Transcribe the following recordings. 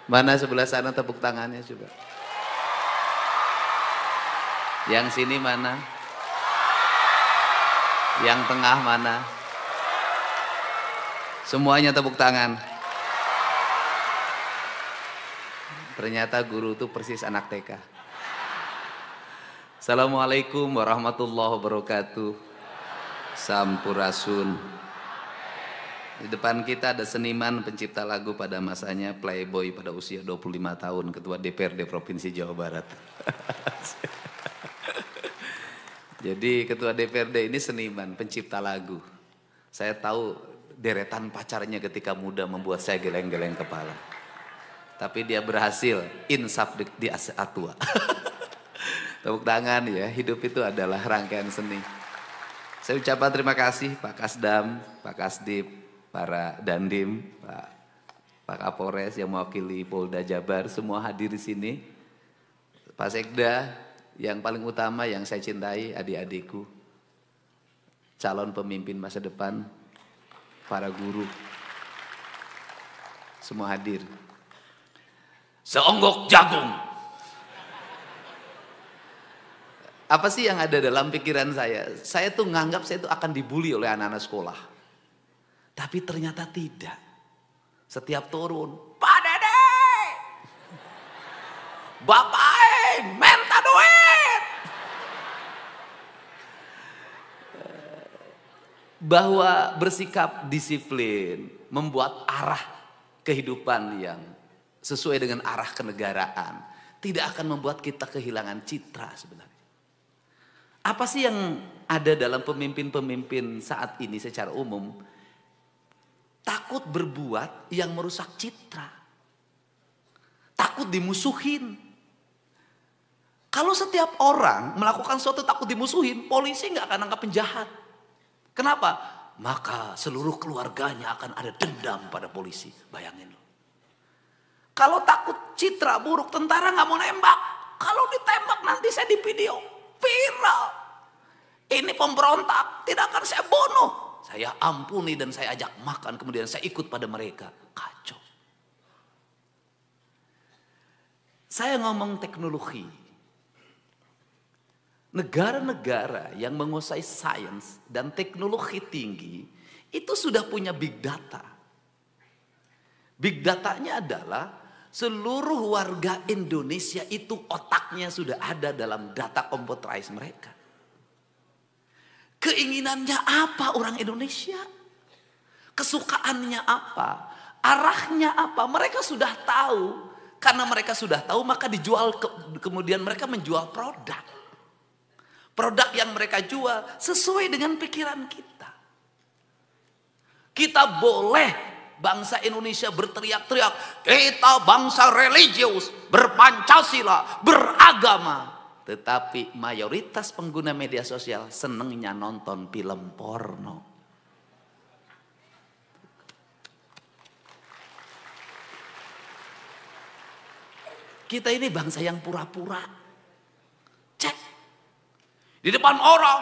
Mana sebelah sana tepuk tangannya coba. Yang sini mana? Yang tengah mana? Semuanya tepuk tangan. Ternyata guru itu persis anak TK. Assalamualaikum warahmatullahi wabarakatuh. Sampurasun. Di depan kita ada seniman pencipta lagu pada masanya, playboy pada usia 25 tahun, ketua DPRD Provinsi Jawa Barat. Jadi ketua DPRD ini seniman, pencipta lagu. Saya tahu deretan pacarnya ketika muda membuat saya geleng-geleng kepala. Tapi dia berhasil insaf di saat tua. Tepuk tangan ya, hidup itu adalah rangkaian seni. Saya ucapkan terima kasih Pak Kasdam, Pak Kasdip, para Dandim, Pak Kapolres yang mewakili Polda Jabar, semua hadir di sini. Pak Sekda, yang paling utama yang saya cintai, adik-adikku, calon pemimpin masa depan, para guru, semua hadir. Seonggok jagung. Apa sih yang ada dalam pikiran saya? Saya tuh nganggap saya tuh akan dibully oleh anak-anak sekolah. Tapi ternyata tidak. Setiap turun, Pak Dede, Bapak minta duit. Bahwa bersikap disiplin, membuat arah kehidupan yang sesuai dengan arah kenegaraan, tidak akan membuat kita kehilangan citra sebenarnya. Apa sih yang ada dalam pemimpin-pemimpin saat ini secara umum? Takut berbuat yang merusak citra. Takut dimusuhin. Kalau setiap orang melakukan sesuatu takut dimusuhin, polisi nggak akan nangkap penjahat. Kenapa? Maka seluruh keluarganya akan ada dendam pada polisi. Bayangin loh. Kalau takut citra buruk, tentara nggak mau nembak. Kalau ditembak nanti saya di video viral. Ini pemberontak, tidak akan saya bunuh. Saya ampuni dan saya ajak makan, kemudian saya ikut pada mereka. Kacau. Saya ngomong teknologi. Negara-negara yang menguasai sains dan teknologi tinggi, itu sudah punya big data. Big datanya adalah seluruh warga Indonesia itu otaknya sudah ada dalam data computerized mereka. Keinginannya apa orang Indonesia? Kesukaannya apa? Arahnya apa? Mereka sudah tahu. Karena mereka sudah tahu maka dijual, kemudian mereka menjual produk. Produk yang mereka jual sesuai dengan pikiran kita. Kita boleh bangsa Indonesia berteriak-teriak, kita bangsa religius, berpancasila, beragama. Tetapi mayoritas pengguna media sosial senengnya nonton film porno. Kita ini bangsa yang pura-pura. Cek. Di depan orang.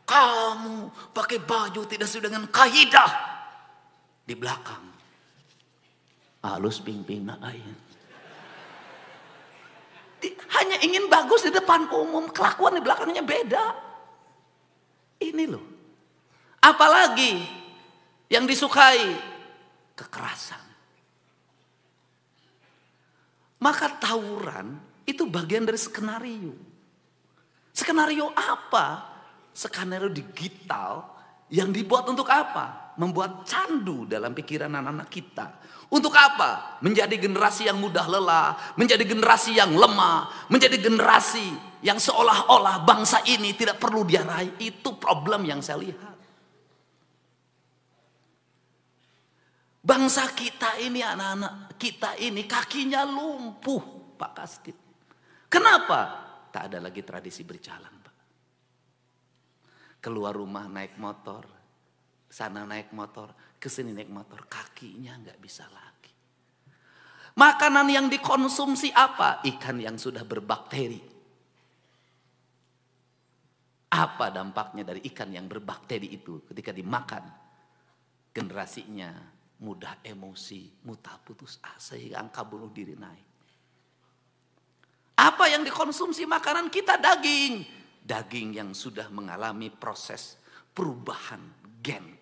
Kamu pakai baju tidak sesuai dengan kaidah. Di belakang. Halus ping-ping na ayin. Hanya ingin bagus di depan umum, kelakuan di belakangnya beda. Ini loh. Apalagi yang disukai kekerasan. Maka tawuran itu bagian dari skenario. Skenario apa? Skenario digital yang dibuat untuk apa? Membuat candu dalam pikiran anak-anak kita. Untuk apa? Menjadi generasi yang mudah lelah, menjadi generasi yang lemah, menjadi generasi yang seolah-olah bangsa ini tidak perlu diarahi. Itu problem yang saya lihat. Bangsa kita ini, anak-anak kita ini kakinya lumpuh, Pak Kasdip. Kenapa? Tak ada lagi tradisi berjalan, Pak. Keluar rumah naik motor, sana naik motor, kesini naik motor, kakinya nggak bisa lagi. Makanan yang dikonsumsi apa? Ikan yang sudah berbakteri. Apa dampaknya dari ikan yang berbakteri itu ketika dimakan? Generasinya mudah emosi, mudah putus asa hingga angka bunuh diri naik. Apa yang dikonsumsi makanan kita? Daging. Daging yang sudah mengalami proses perubahan gen.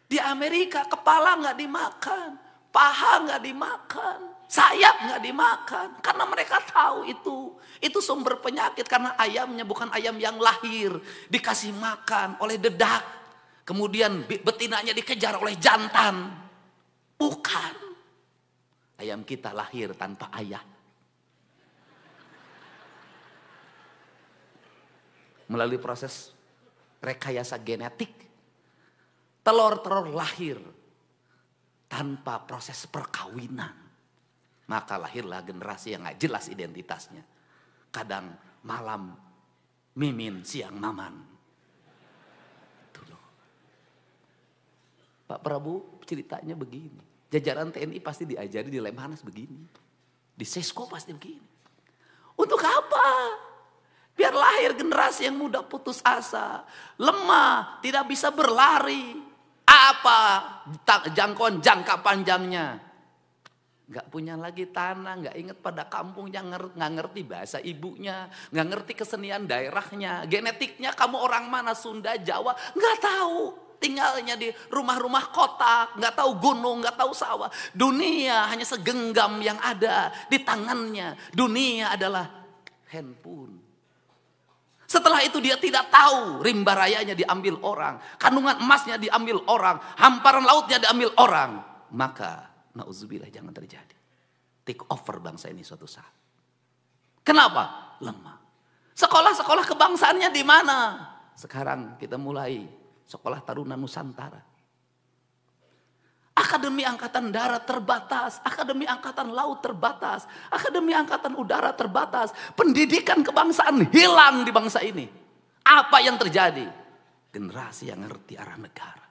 Di Amerika kepala nggak dimakan, paha nggak dimakan, sayap nggak dimakan. Karena mereka tahu itu sumber penyakit. Karena ayamnya bukan ayam yang lahir, dikasih makan oleh dedak. Kemudian betinanya dikejar oleh jantan. Bukan. Ayam kita lahir tanpa ayah. Melalui proses rekayasa genetik. Telur-telur lahir tanpa proses perkawinan. Maka lahirlah generasi yang gak jelas identitasnya. Kadang malam Mimin, siang Maman. Itu loh. Pak Prabowo ceritanya begini. Jajaran TNI pasti diajari di Lemhanas begini. Di Sesko pasti begini. Untuk apa? Biar lahir generasi yang mudah putus asa. Lemah, tidak bisa berlari. Apa jangkauan jangka panjangnya? Gak punya lagi tanah, gak ingat pada kampungnya, gak ngerti bahasa ibunya, gak ngerti kesenian daerahnya. Genetiknya kamu orang mana, Sunda, Jawa, gak tahu. Tinggalnya di rumah-rumah kota, nggak tahu gunung, nggak tahu sawah. Dunia hanya segenggam yang ada di tangannya. Dunia adalah handphone. Setelah itu dia tidak tahu rimba rayanya diambil orang, kandungan emasnya diambil orang, hamparan lautnya diambil orang. Maka nauzubillah jangan terjadi. Take over bangsa ini suatu saat. Kenapa? Lemah. Sekolah-sekolah kebangsaannya di mana? Sekarang kita mulai Sekolah Taruna Nusantara. Akademi Angkatan Darat terbatas. Akademi Angkatan Laut terbatas. Akademi Angkatan Udara terbatas. Pendidikan kebangsaan hilang di bangsa ini. Apa yang terjadi? Generasi yang ngerti arah negara.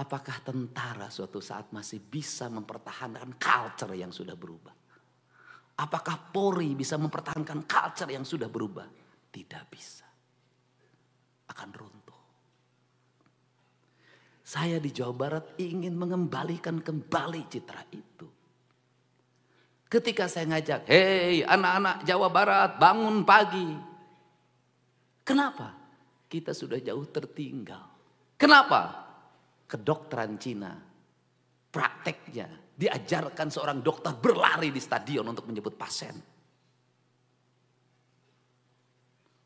Apakah tentara suatu saat masih bisa mempertahankan culture yang sudah berubah? Apakah Polri bisa mempertahankan culture yang sudah berubah? Tidak bisa. Akan runtuh. Saya di Jawa Barat ingin mengembalikan kembali citra itu. Ketika saya ngajak, hei anak-anak Jawa Barat bangun pagi. Kenapa? Kita sudah jauh tertinggal. Kenapa? Kedokteran Cina, prakteknya diajarkan seorang dokter berlari di stadion untuk menjemput pasien.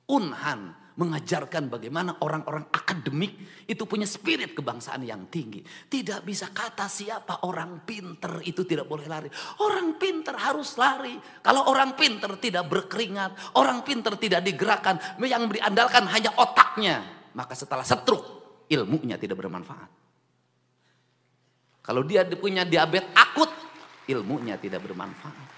Unhan mengajarkan bagaimana orang-orang akademik itu punya spirit kebangsaan yang tinggi. Tidak bisa kata siapa orang pinter itu tidak boleh lari. Orang pinter harus lari. Kalau orang pinter tidak berkeringat, orang pinter tidak digerakkan, yang diandalkan hanya otaknya, maka setelah stroke ilmunya tidak bermanfaat. Kalau dia punya diabetes akut, ilmunya tidak bermanfaat.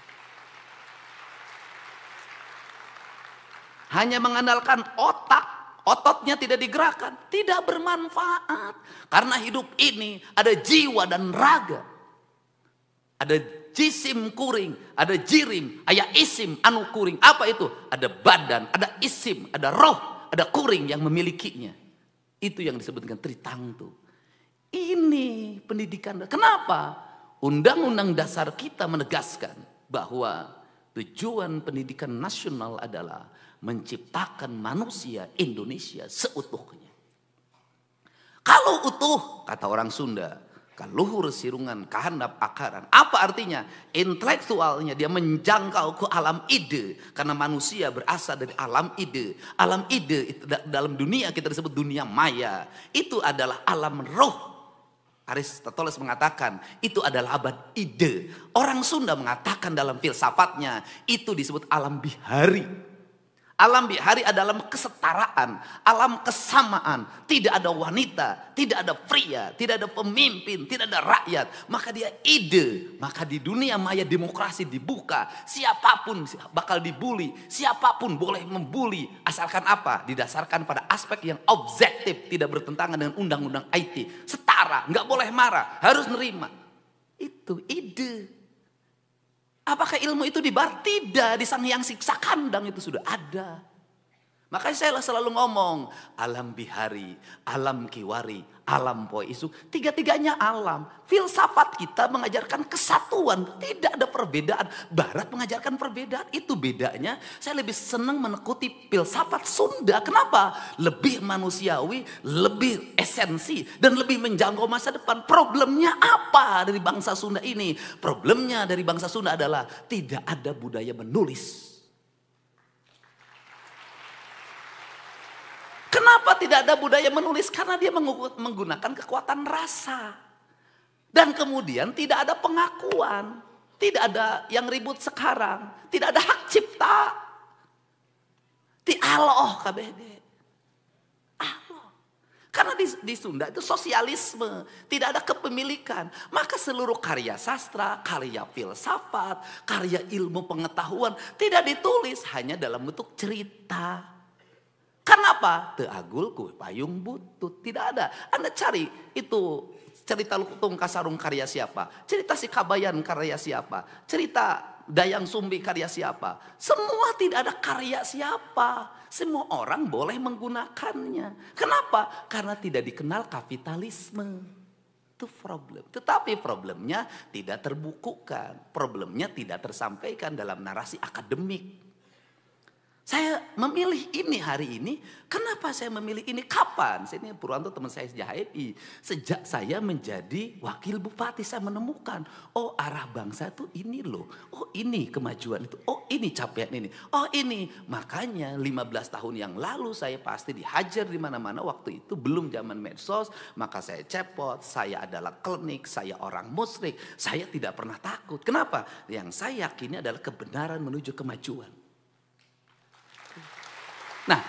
Hanya mengandalkan otak, ototnya tidak digerakkan, tidak bermanfaat. Karena hidup ini ada jiwa dan raga. Ada jisim kuring, ada jirim, ada isim anu kuring. Apa itu? Ada badan, ada isim, ada roh, ada kuring yang memilikinya. Itu yang disebut dengan tritangtu. Ini pendidikan. Kenapa? Undang-undang dasar kita menegaskan bahwa tujuan pendidikan nasional adalah menciptakan manusia Indonesia seutuhnya. Kalau utuh, kata orang Sunda, kaluhur sirungan kahandap akaran. Apa artinya? Intelektualnya dia menjangkau ke alam ide. Karena manusia berasal dari alam ide. Alam ide itu dalam dunia kita disebut dunia maya. Itu adalah alam roh. Aristoteles mengatakan itu adalah abad ide. Orang Sunda mengatakan dalam filsafatnya itu disebut alam bihari. Alam bihari adalah kesetaraan, alam kesamaan. Tidak ada wanita, tidak ada pria, tidak ada pemimpin, tidak ada rakyat. Maka dia ide. Maka di dunia maya demokrasi dibuka. Siapapun bakal dibully. Siapapun boleh membuli. Asalkan apa? Didasarkan pada aspek yang objektif. Tidak bertentangan dengan undang-undang IT. Setara, nggak boleh marah, harus nerima. Itu ide. Apakah ilmu itu dibar? Tidak. Di Sang Hyang Siksa Kandang itu sudah ada. Makanya saya selalu ngomong, alam bihari, alam kiwari, alam poi isu. Tiga-tiganya alam. Filsafat kita mengajarkan kesatuan, tidak ada perbedaan. Barat mengajarkan perbedaan, itu bedanya. Saya lebih senang menekuti filsafat Sunda. Kenapa? Lebih manusiawi, lebih esensi, dan lebih menjangkau masa depan. Problemnya apa dari bangsa Sunda ini? Problemnya dari bangsa Sunda adalah tidak ada budaya menulis. Kenapa tidak ada budaya menulis? Karena dia menggunakan kekuatan rasa. Dan kemudian tidak ada pengakuan. Tidak ada yang ribut sekarang. Tidak ada hak cipta. Ti aloh KBD. Aloh. Karena di Sunda itu sosialisme. Tidak ada kepemilikan. Maka seluruh karya sastra, karya filsafat, karya ilmu pengetahuan tidak ditulis. Hanya dalam bentuk cerita. Kenapa? Teagul kue payung butut. Tidak ada. Anda cari itu cerita Lutung Kasarung karya siapa? Cerita si Kabayan karya siapa? Cerita Dayang Sumbi karya siapa? Semua tidak ada karya siapa. Semua orang boleh menggunakannya. Kenapa? Karena tidak dikenal kapitalisme. Itu problem. Tetapi problemnya tidak terbukukan. Problemnya tidak tersampaikan dalam narasi akademik. Saya memilih ini hari ini. Kenapa saya memilih ini? Kapan? Ini Purwanto teman saya sejak HMI. Sejak saya menjadi wakil bupati saya menemukan. Oh arah bangsa itu ini loh. Oh ini kemajuan itu. Oh ini capaian ini. Oh ini. Makanya 15 tahun yang lalu saya pasti dihajar di mana-mana. Waktu itu belum zaman medsos. Maka saya cepot. Saya adalah klinik. Saya orang musyrik. Saya tidak pernah takut. Kenapa? Yang saya yakini adalah kebenaran menuju kemajuan. Nah,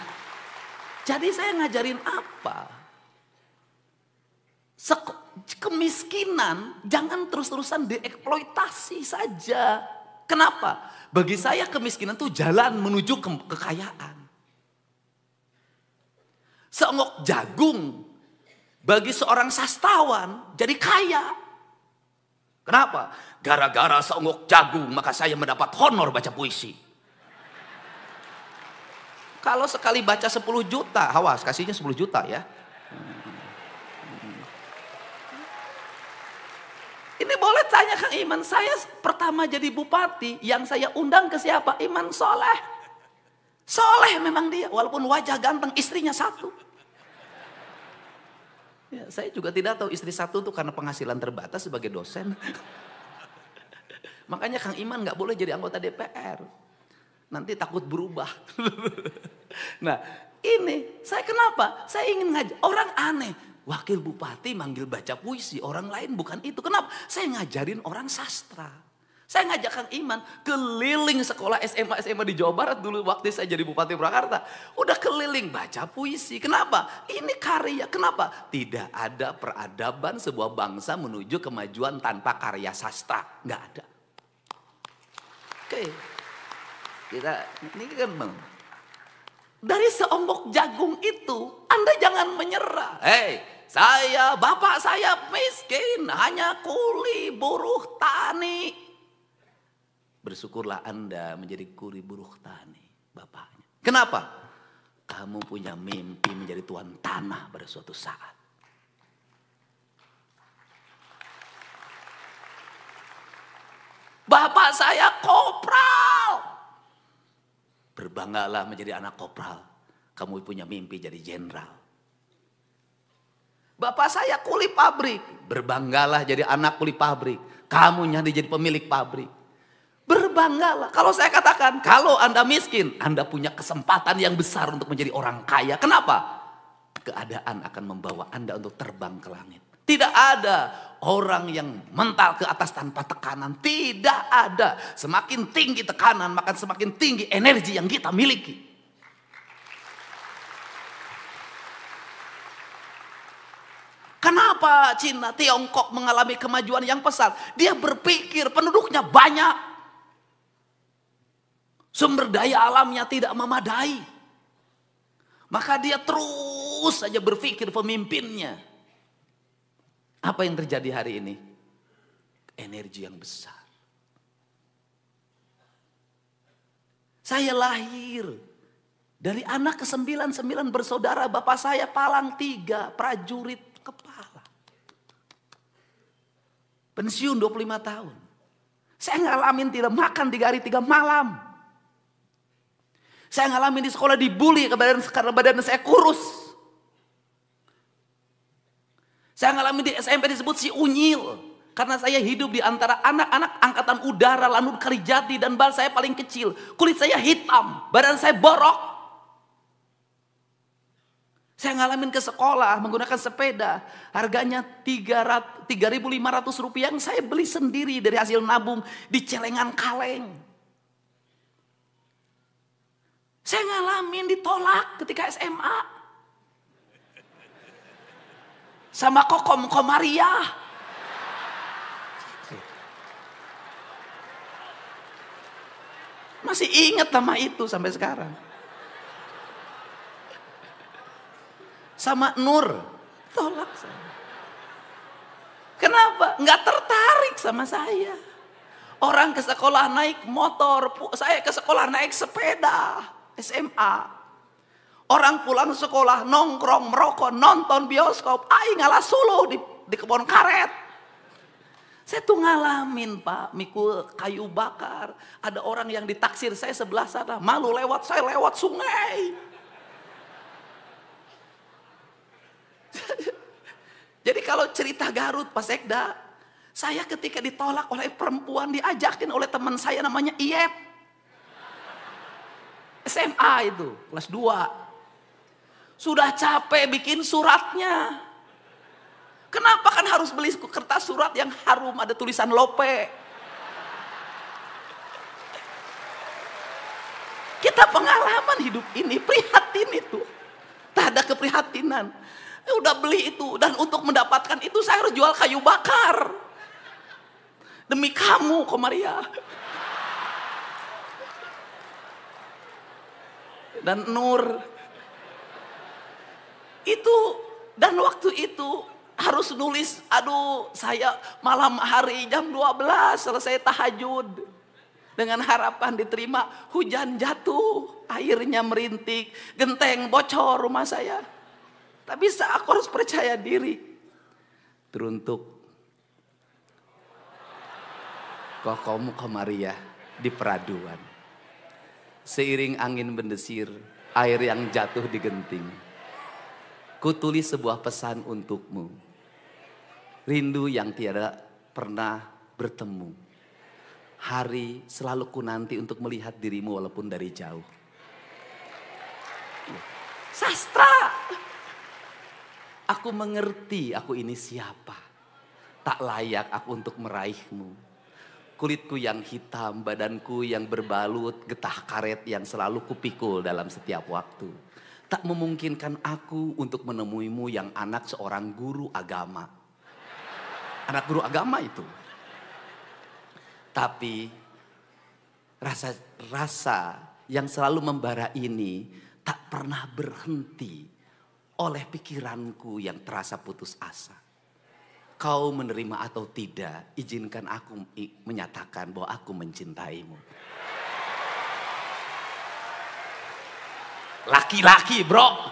jadi saya ngajarin apa? Kemiskinan jangan terus-terusan dieksploitasi saja. Kenapa? Bagi saya kemiskinan itu jalan menuju kekayaan. Seonggok jagung bagi seorang sastawan jadi kaya. Kenapa? Gara-gara seonggok jagung maka saya mendapat honor baca puisi. Kalau sekali baca 10 juta, awas kasihnya 10 juta ya. Ini boleh tanya Kang Iman, saya pertama jadi bupati, yang saya undang ke siapa? Iman Soleh. Soleh memang dia, walaupun wajah ganteng, istrinya satu. Ya, saya juga tidak tahu istri satu itu karena penghasilan terbatas sebagai dosen. Makanya Kang Iman gak boleh jadi anggota DPR. Nanti takut berubah. Nah ini saya kenapa? Saya ingin ngajar. Orang aneh. Wakil bupati manggil baca puisi. Orang lain bukan itu. Kenapa? Saya ngajarin orang sastra. Saya ngajak Kang Iman keliling sekolah SMA di Jawa Barat dulu waktu saya jadi Bupati Purwakarta. Udah keliling baca puisi. Kenapa? Ini karya. Kenapa? Tidak ada peradaban sebuah bangsa menuju kemajuan tanpa karya sastra. Nggak ada. Oke. Kita ini kan dari seonggok jagung itu Anda jangan menyerah. Bapak saya miskin, hanya kuli buruh tani. Bersyukurlah Anda menjadi kuli buruh tani bapaknya. Kenapa? Kamu punya mimpi menjadi tuan tanah pada suatu saat. Bapak saya kopral. Berbanggalah menjadi anak kopral. Kamu punya mimpi jadi jenderal. Bapak saya kuli pabrik. Berbanggalah jadi anak kuli pabrik. Kamu jadi pemilik pabrik. Berbanggalah. Kalau saya katakan, kalau Anda miskin, Anda punya kesempatan yang besar untuk menjadi orang kaya. Kenapa? Keadaan akan membawa Anda untuk terbang ke langit. Tidak ada orang yang mental ke atas tanpa tekanan. Tidak ada. Semakin tinggi tekanan, maka semakin tinggi energi yang kita miliki. Kenapa Cina, Tiongkok mengalami kemajuan yang pesat? Dia berpikir penduduknya banyak. Sumber daya alamnya tidak memadai. Maka dia terus saja berpikir pemimpinnya. Apa yang terjadi hari ini? Energi yang besar. Saya lahir Dari anak ke-9 bersaudara, bapak saya palang 3, prajurit kepala. Pensiun 25 tahun. Saya ngalamin tidak makan 3 hari 3 malam. Saya ngalamin di sekolah dibully karena badan saya kurus. Saya ngalamin di SMP disebut si unyil. Karena saya hidup di antara anak-anak angkatan udara Lanut Kalijati dan bal saya paling kecil. Kulit saya hitam, badan saya borok. Saya ngalamin ke sekolah menggunakan sepeda. Harganya 3.500 rupiah yang saya beli sendiri dari hasil nabung di celengan kaleng. Saya ngalamin ditolak ketika SMA. Sama Kokom Komariah. Masih ingat nama itu sampai sekarang. Sama Nur, tolak saya. Kenapa? Nggak tertarik sama saya. Orang ke sekolah naik motor, saya ke sekolah naik sepeda, SMA. Orang pulang sekolah nongkrong, merokok, nonton bioskop, ngalah solo di kebun karet. Saya tuh ngalamin Pak, mikul kayu bakar. Ada orang yang ditaksir saya sebelah sana, malu lewat, saya lewat sungai. Jadi kalau cerita Garut Pak Sekda, saya ketika ditolak oleh perempuan diajakin oleh teman saya namanya Iyep. SMA itu, kelas 2. Sudah capek bikin suratnya. Kenapa kan harus beli kertas surat yang harum ada tulisan Lope? Kita pengalaman hidup ini, prihatin itu. Tak ada keprihatinan. Udah beli itu dan untuk mendapatkan itu saya harus jual kayu bakar. Demi kamu, Komaria. Dan Nur. Itu dan waktu itu harus nulis, aduh saya malam hari jam 12 selesai tahajud. Dengan harapan diterima, hujan jatuh, airnya merintik, genteng bocor rumah saya. Tak bisa, aku harus percaya diri. Teruntuk Kokomu Komariah di peraduan. Seiring angin mendesir, air yang jatuh di genting. Kutulis sebuah pesan untukmu. Rindu yang tiada pernah bertemu. Hari selalu ku nanti untuk melihat dirimu walaupun dari jauh. Sastra. Aku mengerti aku ini siapa. Tak layak aku untuk meraihmu. Kulitku yang hitam, badanku yang berbalut getah karet yang selalu kupikul dalam setiap waktu. Tak memungkinkan aku untuk menemuimu yang anak seorang guru agama. Anak guru agama itu. Tapi rasa yang selalu membara ini tak pernah berhenti oleh pikiranku yang terasa putus asa. Kau menerima atau tidak, izinkan aku menyatakan bahwa aku mencintaimu. Laki-laki bro.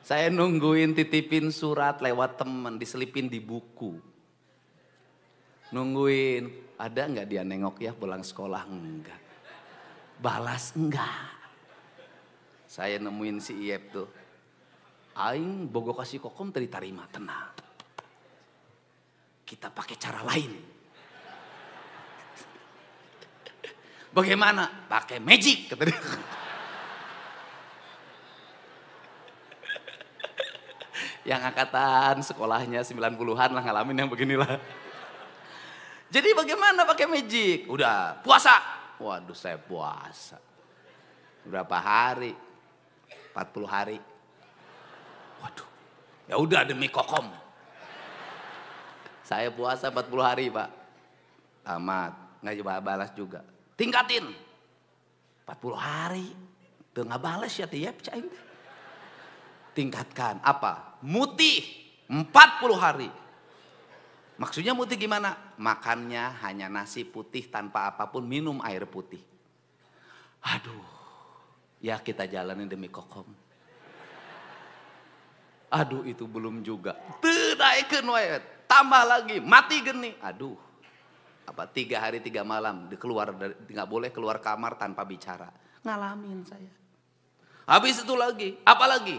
Saya nungguin titipin surat lewat teman, diselipin di buku. Nungguin, ada nggak dia nengok ya pulang sekolah? Enggak. Balas enggak. Saya nemuin si Iyep tuh. Aing bogo kasih kokom terima, tenang. Kita pakai cara lain. Bagaimana? Pakai magic kata dia. Yang angkatan sekolahnya 90-an lah ngalamin yang beginilah. Jadi bagaimana pakai magic? Udah puasa. Waduh saya puasa. Berapa hari? 40 hari. Waduh. Ya udah demi kokom. Saya puasa 40 hari Pak. Tamat. Nggak coba balas juga. Tingkatin. 40 hari. Tuh nggak balas ya tiap cain. Tingkatkan. Apa? Mutih. 40 hari. Maksudnya mutih gimana? Makannya hanya nasi putih tanpa apapun, minum air putih. Aduh, ya kita jalanin demi kokom. Aduh itu belum juga. Naikkeun wae, tambah lagi, mati geni. Aduh, 3 hari 3 malam nggak boleh keluar kamar tanpa bicara. Ngalamin saya. Habis itu lagi, apa lagi?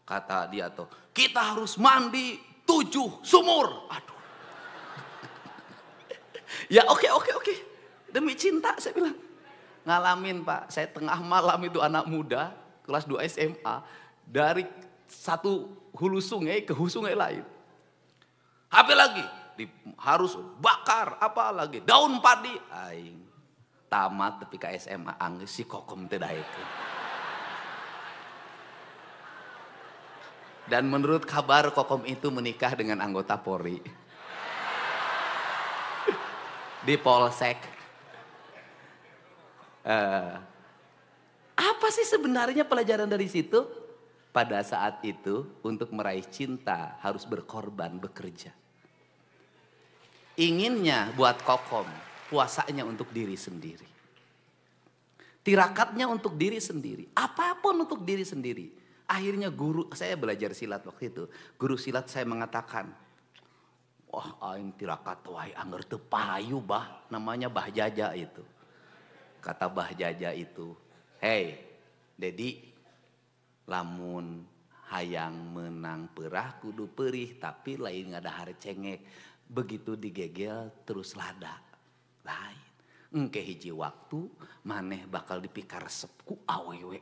Kata dia tuh, kita harus mandi 7 sumur. Aduh. Ya oke. Demi cinta saya bilang. Ngalamin Pak, saya tengah malam itu anak muda, kelas 2 SMA. Dari satu hulu sungai ke hulu sungai lain. Apa lagi? Harus bakar, apa lagi? Daun padi. Aing tamat tapi ke SMA anggeus si kokom teh daekeun. Dan menurut kabar kokom itu menikah dengan anggota Polri. Di Polsek. Apa sih sebenarnya pelajaran dari situ? Pada saat itu untuk meraih cinta harus berkorban, bekerja. Inginnya buat kokom, puasanya untuk diri sendiri. Tirakatnya untuk diri sendiri, apapun untuk diri sendiri. Akhirnya guru, saya belajar silat waktu itu. Guru silat saya mengatakan, wah aing tirakat wae angger teu payu bah, namanya Bah Jaja itu. Kata Bah Jaja itu, "Hey, Dedi, lamun hayang menang perah kudu perih tapi lain ngadahar cengek. Begitu digegel terus lada. Lain. Engke hiji waktu maneh bakal dipikar resep ku awewe.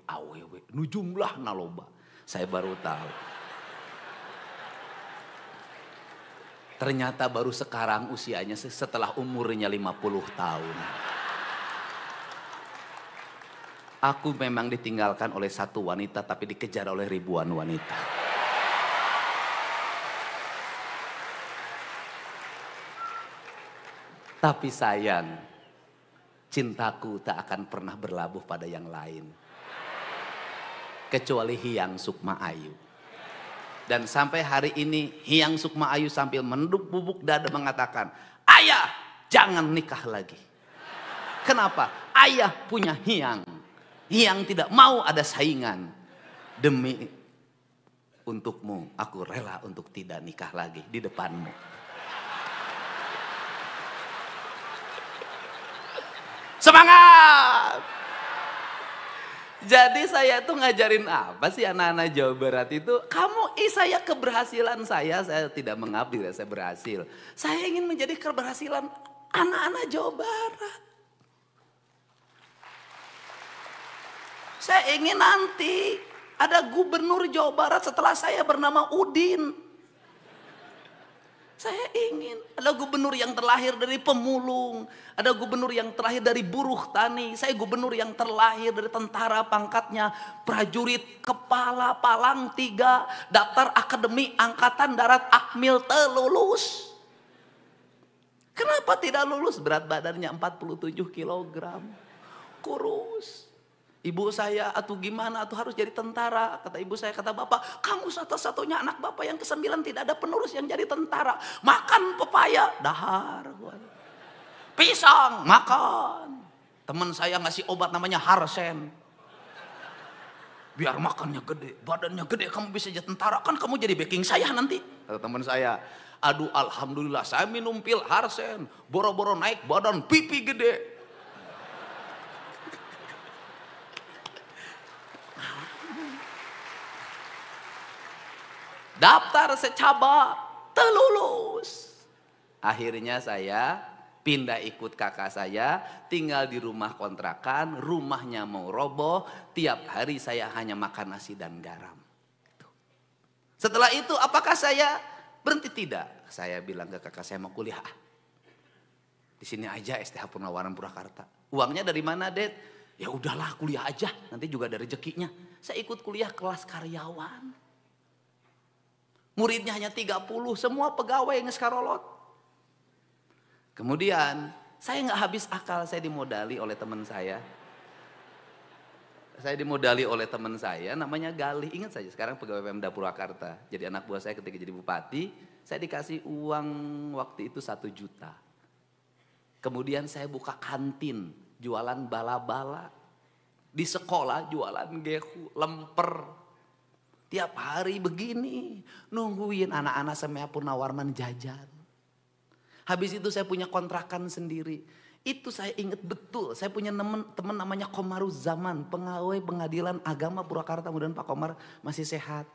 Nu jumlahna loba." Saya baru tahu. Ternyata baru sekarang usianya setelah umurnya 50 tahun. Aku memang ditinggalkan oleh satu wanita tapi dikejar oleh ribuan wanita. Tapi sayang, cintaku tak akan pernah berlabuh pada yang lain. Kecuali Hyang Sukma Ayu. Dan sampai hari ini Hyang Sukma Ayu sambil menduk bubuk dada mengatakan, "Ayah, jangan nikah lagi." Kenapa? Ayah punya Hyang. Hyang tidak mau ada saingan. Demi untukmu, aku rela untuk tidak nikah lagi di depanmu. Semangat! Jadi saya tuh ngajarin apa sih anak-anak Jawa Barat itu? Saya keberhasilan saya tidak mengabdi, saya berhasil. Saya ingin menjadi keberhasilan anak-anak Jawa Barat. Saya ingin nanti ada gubernur Jawa Barat setelah saya bernama Udin. Saya ingin ada gubernur yang terlahir dari pemulung. Ada gubernur yang terlahir dari buruh tani. Saya gubernur yang terlahir dari tentara pangkatnya prajurit kepala palang 3. Daftar Akademi Angkatan Darat Akmil lulus. Kenapa tidak lulus? Berat badannya 47 kilogram. Kurus. Ibu saya, atau gimana, atau harus jadi tentara. Kata ibu saya, kata bapak, kamu satu-satunya anak bapak yang ke-9 tidak ada penerus yang jadi tentara. Makan pepaya, dahar. Pisang, makan. Teman saya ngasih obat namanya Harsen. Biar makannya gede, badannya gede, kamu bisa jadi tentara. Kan kamu jadi backing saya nanti. Kata teman saya, aduh alhamdulillah saya minum pil Harsen. Boro-boro naik badan, pipi gede. Daftar secaba, terlulus. Akhirnya saya pindah ikut kakak saya, tinggal di rumah kontrakan, rumahnya mau roboh, tiap hari saya hanya makan nasi dan garam. Setelah itu apakah saya berhenti? Tidak. Saya bilang ke kakak saya mau kuliah. Di sini aja STH Purnawarman Purwakarta. Uangnya dari mana, Det? Ya udahlah kuliah aja, nanti juga ada rezekinya. Saya ikut kuliah kelas karyawan. Muridnya hanya 30, semua pegawai yang ngeskarolot. Kemudian saya nggak habis akal, saya dimodali oleh teman saya. Saya dimodali oleh teman saya namanya Galih. Ingat saja sekarang pegawai Pemda Purwakarta. Jadi anak buah saya ketika jadi bupati, saya dikasih uang waktu itu 1 juta. Kemudian saya buka kantin, jualan bala-bala. Di sekolah jualan gehu, lemper. Tiap hari begini. Nungguin anak-anak semea Purnawarman jajan. Habis itu saya punya kontrakan sendiri. Itu saya ingat betul. Saya punya teman namanya Komaruzaman. Pegawai pengadilan agama Purwakarta. Mudah-mudahan Pak Komar masih sehat.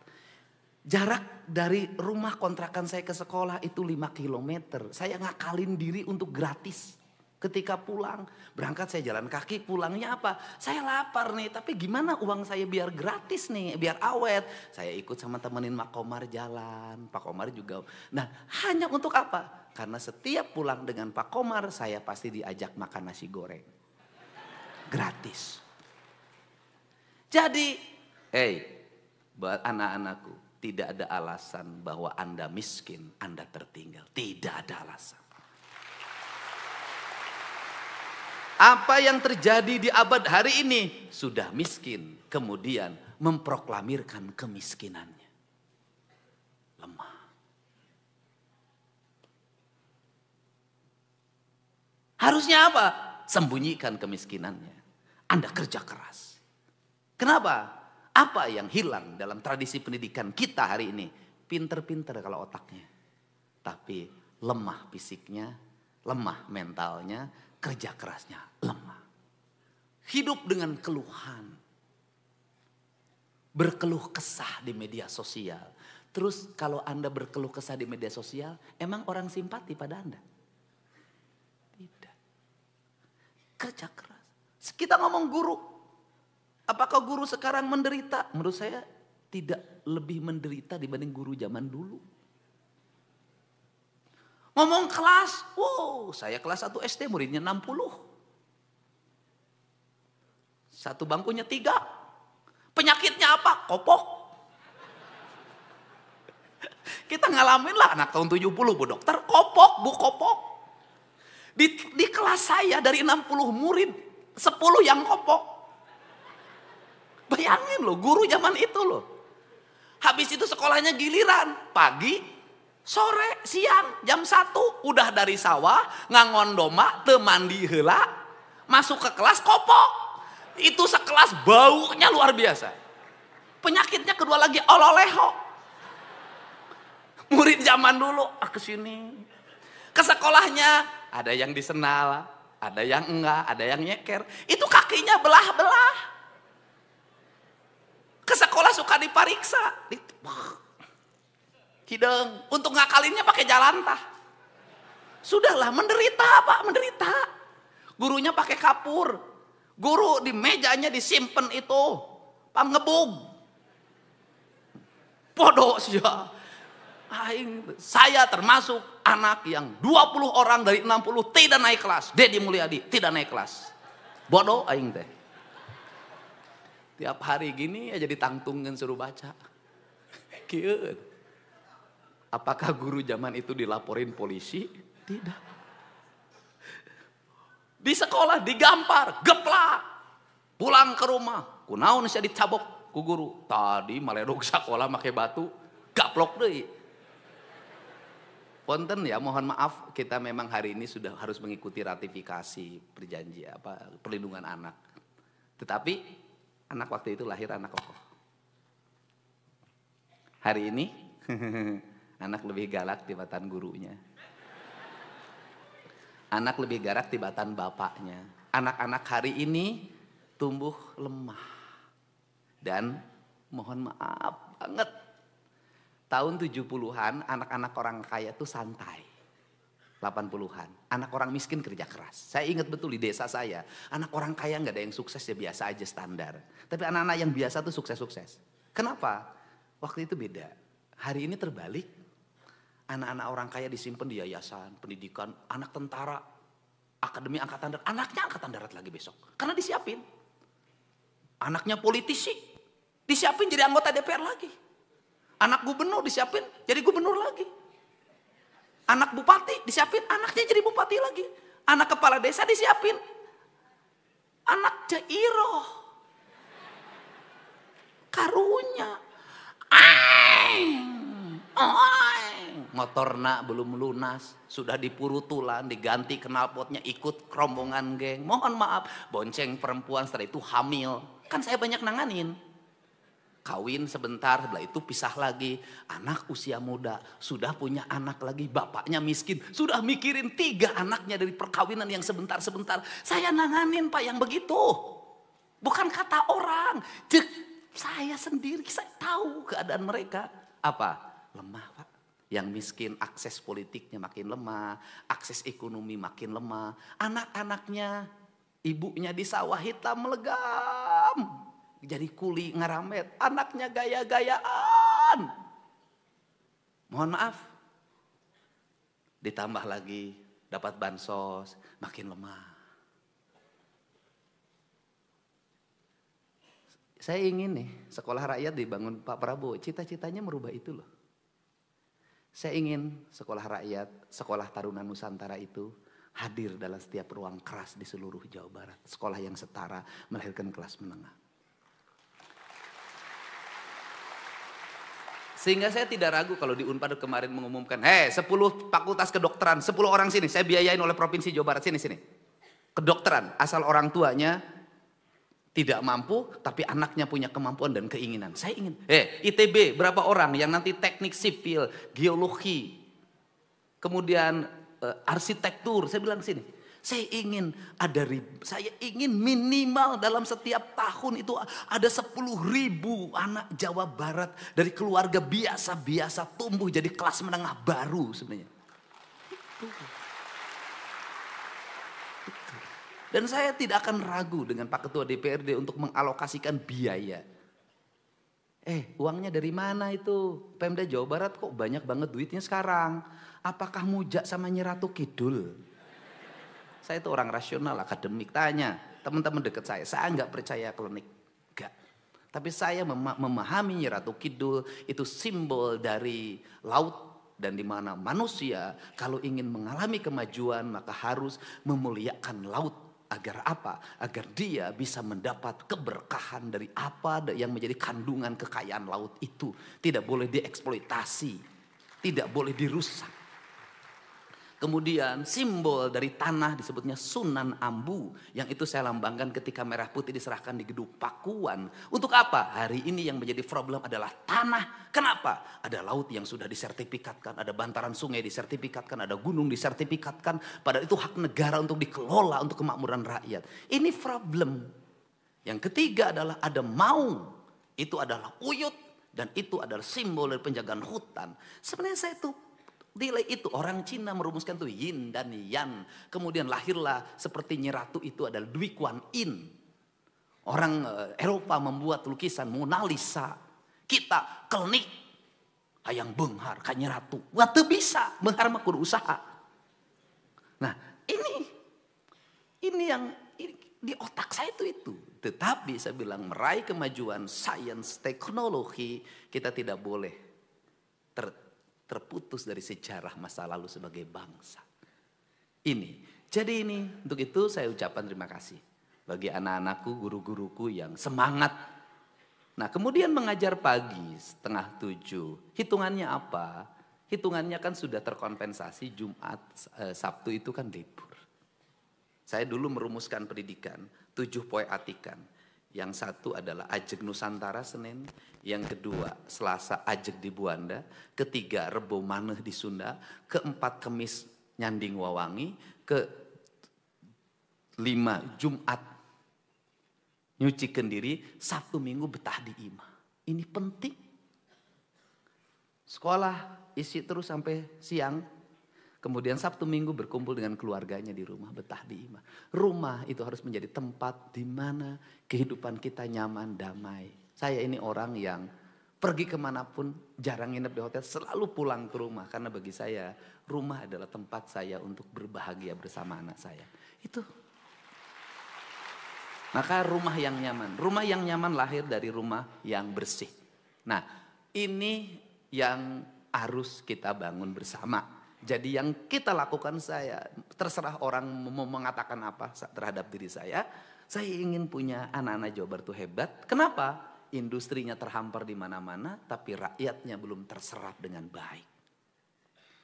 Jarak dari rumah kontrakan saya ke sekolah itu 5 kilometer. Saya ngakalin diri untuk gratis. Ketika pulang, berangkat saya jalan kaki, pulangnya apa? Saya lapar nih, tapi gimana uang saya biar gratis nih, biar awet. Saya ikut sama temenin Pak Komar jalan, Pak Komar juga. Nah, hanya untuk apa? Karena setiap pulang dengan Pak Komar, saya pasti diajak makan nasi goreng. Gratis. Jadi, buat anak-anakku, tidak ada alasan bahwa Anda miskin, Anda tertinggal. Tidak ada alasan. Apa yang terjadi di abad hari ini? Sudah miskin, kemudian memproklamirkan kemiskinannya. Lemah. Harusnya apa? Sembunyikan kemiskinannya. Anda kerja keras. Kenapa? Apa yang hilang dalam tradisi pendidikan kita hari ini? Pinter-pinter kalau otaknya. Tapi lemah fisiknya, lemah mentalnya, kerja kerasnya lemah. Hidup dengan keluhan. Berkeluh kesah di media sosial. Terus kalau Anda berkeluh kesah di media sosial, emang orang simpati pada Anda? Tidak. Kerja keras. Kita ngomong guru. Apakah guru sekarang menderita? Menurut saya tidak lebih menderita dibanding guru zaman dulu. Ngomong kelas, saya kelas 1 SD muridnya 60. Satu bangkunya 3. Penyakitnya apa? Kopok. Kita ngalamin lah anak tahun 70 Bu Dokter, kopok, Bu kopok. Di kelas saya dari 60 murid, 10 yang kopok. Bayangin loh, guru zaman itu loh. Habis itu sekolahnya giliran, pagi, sore, siang, jam 1 udah dari sawah, ngangon doma, teu mandi heula, masuk ke kelas kopok. Itu sekelas baunya luar biasa. Penyakitnya kedua lagi ololeho. Murid zaman dulu kesini. Ke sekolahnya ada yang disenal, ada yang enggak, ada yang nyeker. Itu kakinya belah-belah. Ke sekolah suka dipariksa. Hidung, untuk ngakalinnya pakai jalantah. Sudahlah, menderita Pak, menderita. Gurunya pakai kapur. Guru di mejanya disimpan itu pangebug. Bodoh sih ya. Saya termasuk anak yang 20 orang dari 60 tidak naik kelas. Dedi Mulyadi tidak naik kelas. Bodoh aing teh. Tiap hari gini aja ditangtungin suruh baca. Kieu. Apakah guru zaman itu dilaporin polisi? Tidak. Di sekolah digampar, geplak. Pulang ke rumah, kunaon sia dicabok ku guru. Tadi maledog sekolah make batu, gaplok deui. Punten ya, mohon maaf kita memang hari ini sudah harus mengikuti ratifikasi perjanjian perlindungan anak. Tetapi anak waktu itu lahir anak kokoh. Hari ini anak lebih galak tibatan gurunya. Anak lebih galak tibatan bapaknya. Anak-anak hari ini tumbuh lemah. Dan mohon maaf banget. Tahun 70-an anak-anak orang kaya tuh santai. 80-an. Anak orang miskin kerja keras. Saya ingat betul di desa saya. Anak orang kaya gak ada yang sukses, ya biasa aja standar. Tapi anak-anak yang biasa tuh sukses-sukses. Kenapa? Waktu itu beda. Hari ini terbalik. Anak-anak orang kaya disimpan di yayasan, pendidikan, anak tentara, akademi angkatan darat. Anaknya angkatan darat lagi besok. Karena disiapin. Anaknya politisi, disiapin jadi anggota DPR lagi. Anak gubernur disiapin jadi gubernur lagi. Anak bupati disiapin, anaknya jadi bupati lagi. Anak kepala desa disiapin. Anak Jairoh. Karunya. motorna belum lunas, sudah dipurutulan, diganti knalpotnya, ikut rombongan geng. Mohon maaf, bonceng perempuan, setelah itu hamil. Kan saya banyak nanganin. Kawin sebentar, setelah itu pisah lagi. Anak usia muda, sudah punya anak lagi, bapaknya miskin. Sudah mikirin 3 anaknya dari perkawinan yang sebentar-sebentar. Saya nanganin Pak yang begitu. Bukan kata orang. Saya sendiri, saya tahu keadaan mereka. Apa? Lemah Pak. Yang miskin akses politiknya makin lemah, akses ekonomi makin lemah. Anak-anaknya, ibunya di sawah hitam melegam. Jadi kuli ngaramet, anaknya gaya-gayaan. Mohon maaf. Ditambah lagi dapat bansos, makin lemah. Saya ingin nih sekolah rakyat dibangun Pak Prabowo, cita-citanya merubah itu loh. Saya ingin sekolah rakyat, sekolah Taruna Nusantara itu hadir dalam setiap ruang keras di seluruh Jawa Barat. Sekolah yang setara melahirkan kelas menengah. Sehingga saya tidak ragu kalau di Unpad kemarin mengumumkan, 10 fakultas kedokteran, 10 orang sini, saya biayain oleh Provinsi Jawa Barat, sini. Kedokteran, asal orang tuanya tidak mampu, tapi anaknya punya kemampuan dan keinginan. Saya ingin, ITB berapa orang yang nanti teknik sipil, geologi, kemudian arsitektur. Saya bilang sini, saya ingin minimal dalam setiap tahun itu ada 10.000 anak Jawa Barat dari keluarga biasa-biasa tumbuh jadi kelas menengah baru sebenarnya. Dan saya tidak akan ragu dengan Pak Ketua DPRD untuk mengalokasikan biaya. Uangnya dari mana itu? Pemda Jawa Barat kok banyak banget duitnya sekarang. Apakah mujak sama Nyi Ratu Kidul? Saya itu orang rasional, akademik. Tanya teman-teman dekat saya nggak percaya klinik. Enggak. Tapi saya memahami Nyi Ratu Kidul itu simbol dari laut. Dan di mana manusia kalau ingin mengalami kemajuan maka harus memuliakan laut. Agar apa? Agar dia bisa mendapat keberkahan dari apa yang menjadi kandungan kekayaan laut itu. Tidak boleh dieksploitasi. Tidak boleh dirusak. Kemudian simbol dari tanah disebutnya Sunan Ambu. Yang itu saya lambangkan ketika merah putih diserahkan di Gedung Pakuan. Untuk apa? Hari ini yang menjadi problem adalah tanah. Kenapa? Ada laut yang sudah disertifikatkan. Ada bantaran sungai disertifikatkan. Ada gunung disertifikatkan. Padahal itu hak negara untuk dikelola untuk kemakmuran rakyat. Ini problem. Yang ketiga adalah ada maung. Itu adalah uyut. Dan itu adalah simbol dari penjagaan hutan. Sebenarnya saya itu nilai itu orang Cina merumuskan tuh yin dan yang. Kemudian lahirlah seperti Nyi Ratu itu adalah Dwi Kuan Yin. Orang Eropa membuat lukisan Mona Lisa. Kita kelnik hayang benghar ka Nyi Ratu. Wah teu bisa, benghar mah kudu usaha. Nah, ini yang di otak saya itu. Tetapi saya bilang meraih kemajuan sains, teknologi, kita tidak boleh terputus dari sejarah masa lalu sebagai bangsa. Jadi untuk itu saya ucapkan terima kasih bagi anak-anakku, guru-guruku yang semangat. Nah kemudian mengajar pagi 6:30, hitungannya apa? Hitungannya kan sudah terkompensasi Jumat, Sabtu itu kan libur. Saya dulu merumuskan pendidikan 7 poe atikan. Yang satu adalah Ajeg Nusantara Senin, yang kedua Selasa Ajeg di Buanda, ketiga Rebo Maneh di Sunda, keempat Kemis Nyanding Wawangi, kelima Jumat nyuci kendiri, Sabtu Minggu betah di imah. Ini penting. Sekolah isi terus sampai siang. Kemudian Sabtu Minggu berkumpul dengan keluarganya di rumah, betah di imah. Rumah itu harus menjadi tempat di mana kehidupan kita nyaman, damai. Saya ini orang yang pergi kemanapun, jarang nginep di hotel, selalu pulang ke rumah. Karena bagi saya, rumah adalah tempat saya untuk berbahagia bersama anak saya. Itu. Maka rumah yang nyaman. Rumah yang nyaman lahir dari rumah yang bersih. Nah, ini yang harus kita bangun bersama. Jadi yang kita lakukan terserah orang mau mengatakan apa terhadap diri saya ingin punya anak-anak Jawa Barat itu hebat. Kenapa? Industrinya terhampar di mana-mana, tapi rakyatnya belum terserap dengan baik.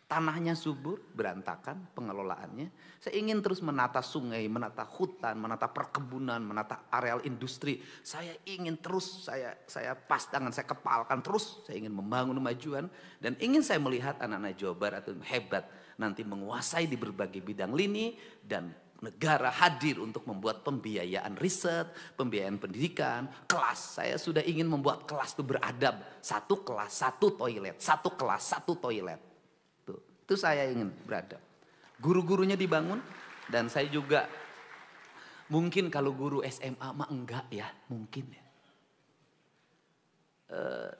Tanahnya subur, berantakan pengelolaannya. Saya ingin terus menata sungai, menata hutan, menata perkebunan, menata areal industri. Saya ingin terus, saya pas tangan, saya kepalkan terus. Saya ingin membangun kemajuan dan ingin saya melihat anak-anak Jawa Barat itu hebat. Nanti menguasai di berbagai bidang lini dan negara hadir untuk membuat pembiayaan riset, pembiayaan pendidikan, kelas. Saya sudah ingin membuat kelas itu beradab. Satu kelas, satu toilet. Satu kelas, satu toilet. Itu saya ingin berada. Guru-gurunya dibangun dan saya juga mungkin kalau guru SMA mah enggak ya, mungkin ya.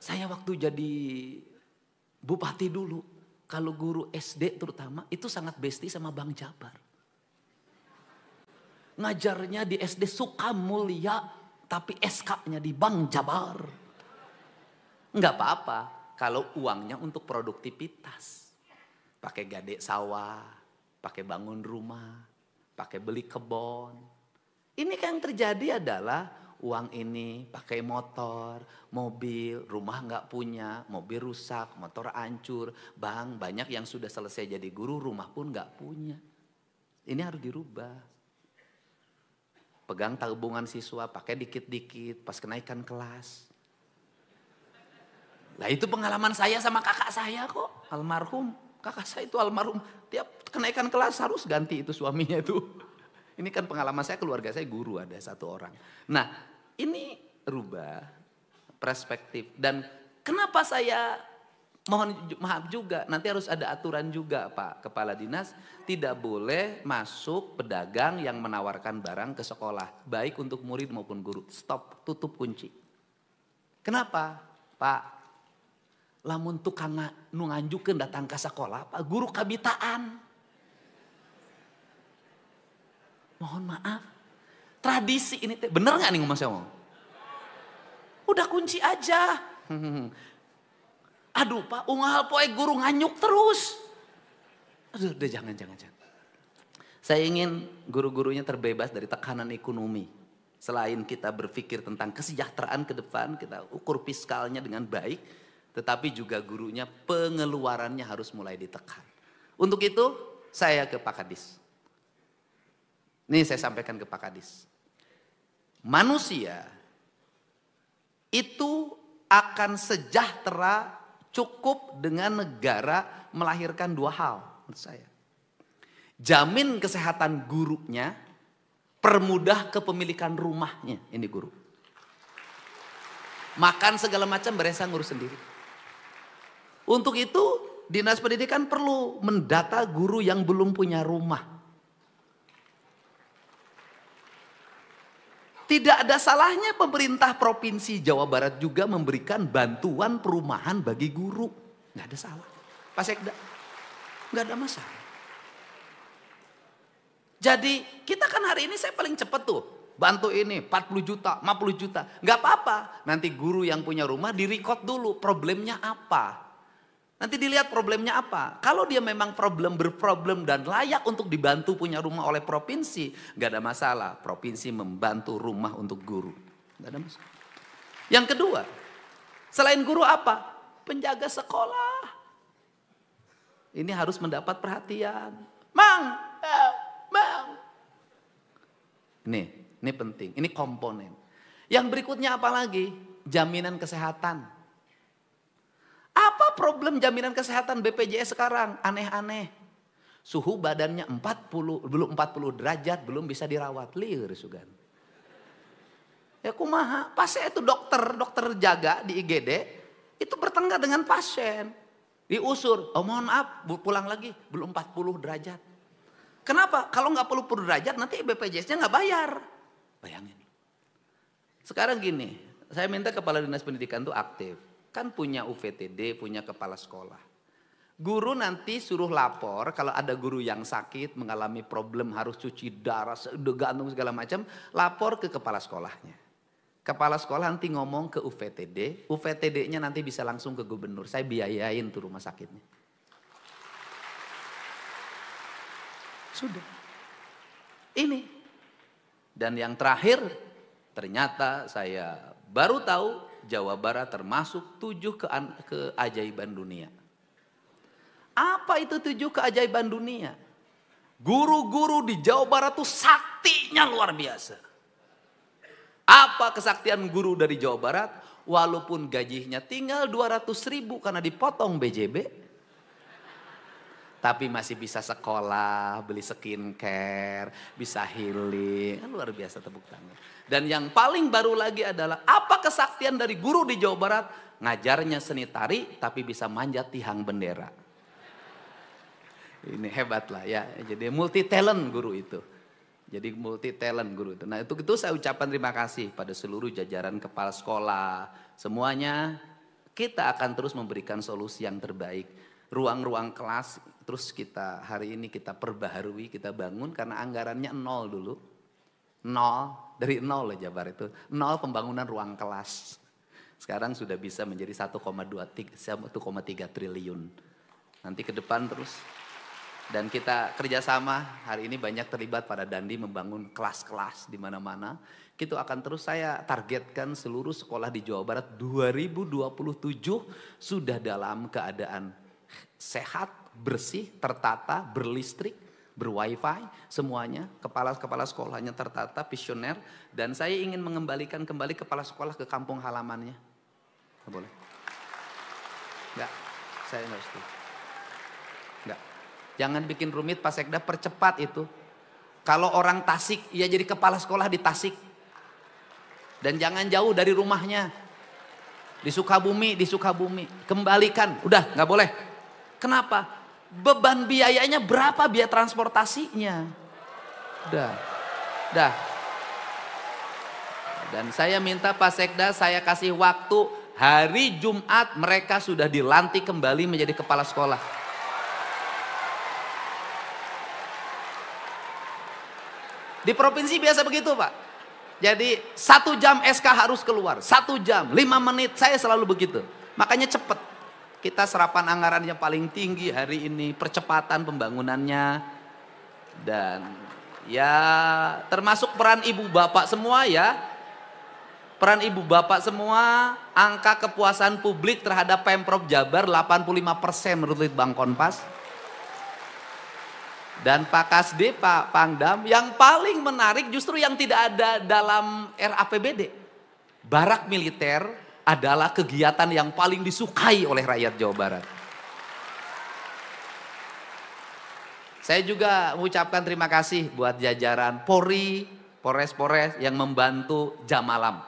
Saya waktu jadi bupati dulu, kalau guru SD terutama itu sangat bestie sama Bang Jabar. Ngajarnya di SD Sukamulya tapi SK-nya di Bang Jabar. Enggak apa-apa kalau uangnya untuk produktivitas. Pakai gade sawah, pakai bangun rumah, pakai beli kebon. Ini kan yang terjadi adalah uang ini pakai motor, mobil, rumah nggak punya, mobil rusak, motor hancur. Bang, banyak yang sudah selesai jadi guru, rumah pun nggak punya. Ini harus dirubah. Pegang tabungan siswa, pakai dikit-dikit pas kenaikan kelas. Lah itu pengalaman saya sama kakak saya kok, almarhum. Kakak saya itu almarhum, tiap kenaikan kelas harus ganti itu suaminya itu. Ini kan pengalaman saya, keluarga saya guru ada satu orang. Nah ini rubah perspektif. Dan kenapa saya mohon maaf juga, nanti harus ada aturan juga Pak Kepala Dinas. Tidak boleh masuk pedagang yang menawarkan barang ke sekolah. Baik untuk murid maupun guru. Stop, tutup kunci. Kenapa Pak? Lamun tukang nu nganjukeun datang ke sekolah, Pak guru kabitaan. Mohon maaf. Tradisi ini bener nggak nih ngomong saya ngomong? Udah kunci aja. Aduh Pak, unggal poe guru nganyuk terus. Aduh, udah jangan. Saya ingin guru-gurunya terbebas dari tekanan ekonomi. Selain kita berpikir tentang kesejahteraan ke depan, kita ukur fiskalnya dengan baik. Tetapi juga gurunya pengeluarannya harus mulai ditekan. Untuk itu saya ke Pak Kadis. Ini saya sampaikan ke Pak Kadis. Manusia itu akan sejahtera cukup dengan negara melahirkan dua hal menurut saya. Jamin kesehatan gurunya, permudah kepemilikan rumahnya. Ini guru. Makan segala macam berasa ngurus sendiri. Untuk itu Dinas Pendidikan perlu mendata guru yang belum punya rumah. Tidak ada salahnya pemerintah Provinsi Jawa Barat juga memberikan bantuan perumahan bagi guru. Nggak ada salah. Pak Sekda, nggak ada masalah. Jadi kita kan hari ini saya paling cepat tuh. Bantu ini 40 juta, 50 juta. Nggak apa-apa. Nanti guru yang punya rumah di-record dulu problemnya apa. Nanti dilihat problemnya apa. Kalau dia memang berproblem dan layak untuk dibantu punya rumah oleh provinsi, nggak ada masalah. Provinsi membantu rumah untuk guru, nggak ada masalah. Yang kedua, selain guru apa? Penjaga sekolah. Ini harus mendapat perhatian. Mang. Ini penting. Ini komponen. Yang berikutnya apa lagi? Jaminan kesehatan. Apa problem jaminan kesehatan BPJS sekarang? Aneh-aneh. Suhu badannya 40 derajat belum bisa dirawat. Liur sugan. Ya kumaha, pasien itu dokter jaga di IGD itu bertengkar dengan pasien. Diusur, oh mohon maaf pulang lagi belum 40 derajat. Kenapa? Kalau nggak 40 derajat nanti BPJS-nya nggak bayar. Bayangin. Sekarang gini, saya minta Kepala Dinas Pendidikan itu aktif. Kan punya UVTD, punya kepala sekolah. Guru nanti suruh lapor kalau ada guru yang sakit, mengalami problem harus cuci darah, gantung segala macam, lapor ke kepala sekolahnya. Kepala sekolah nanti ngomong ke UVTD, UVTD-nya nanti bisa langsung ke gubernur. Saya biayain tuh rumah sakitnya. Sudah. Ini. Dan yang terakhir, ternyata saya baru tahu Jawa Barat termasuk 7 keajaiban dunia. Apa Apa itu 7 keajaiban dunia? Guru-guru di Jawa Barat tuh saktinya luar biasa. Apa kesaktian guru dari Jawa Barat? Walaupun gajinya tinggal 200.000 karena dipotong BJB. Tapi masih bisa sekolah, beli skincare, bisa healing. Kan luar biasa, tepuk tangan. Dan yang paling baru lagi adalah apa kesaktian dari guru di Jawa Barat? Ngajarnya seni tari tapi bisa manjat tiang bendera. Ini hebat lah ya. Jadi multi talent guru itu. Jadi multi talent guru itu. Nah itu saya ucapkan terima kasih pada seluruh jajaran kepala sekolah. Semuanya kita akan terus memberikan solusi yang terbaik. Ruang-ruang kelas terus kita hari ini kita perbaharui, kita bangun karena anggarannya 0 dulu. 0, dari 0 loh Jabar itu. 0 pembangunan ruang kelas. Sekarang sudah bisa menjadi 1,3 triliun. Nanti ke depan terus. Dan kita kerjasama hari ini banyak terlibat pada Dandi membangun kelas-kelas di mana-mana. Itu akan terus saya targetkan seluruh sekolah di Jawa Barat 2027 sudah dalam keadaan sehat, bersih, tertata, berlistrik, berwifi, semuanya. Kepala-kepala sekolahnya tertata, visioner. Dan saya ingin mengembalikan kembali kepala sekolah ke kampung halamannya. Nggak boleh? Enggak, saya nggak setuju. Enggak. Jangan bikin rumit Pak Sekda, percepat itu. Kalau orang Tasik, ya jadi kepala sekolah di Tasik. Dan jangan jauh dari rumahnya. Di Sukabumi. Kembalikan, udah nggak boleh. Kenapa? Beban biayanya berapa biaya transportasinya? Udah. Dan saya minta Pak Sekda, saya kasih waktu hari Jumat mereka sudah dilantik kembali menjadi kepala sekolah. Di provinsi biasa begitu Pak. Jadi 1 jam SK harus keluar. 1 jam, 5 menit, saya selalu begitu. Makanya cepet. Kita serapan anggaran yang paling tinggi hari ini. Percepatan pembangunannya. Dan ya termasuk peran ibu bapak semua ya. Peran ibu bapak semua. Angka kepuasan publik terhadap Pemprov Jabar 85% menurut Litbang Kompas. Dan Pak Kasde, Pak Pangdam, yang paling menarik justru yang tidak ada dalam RAPBD. Barak militer adalah kegiatan yang paling disukai oleh rakyat Jawa Barat. Saya juga mengucapkan terima kasih buat jajaran Polri, Polres yang membantu jam malam.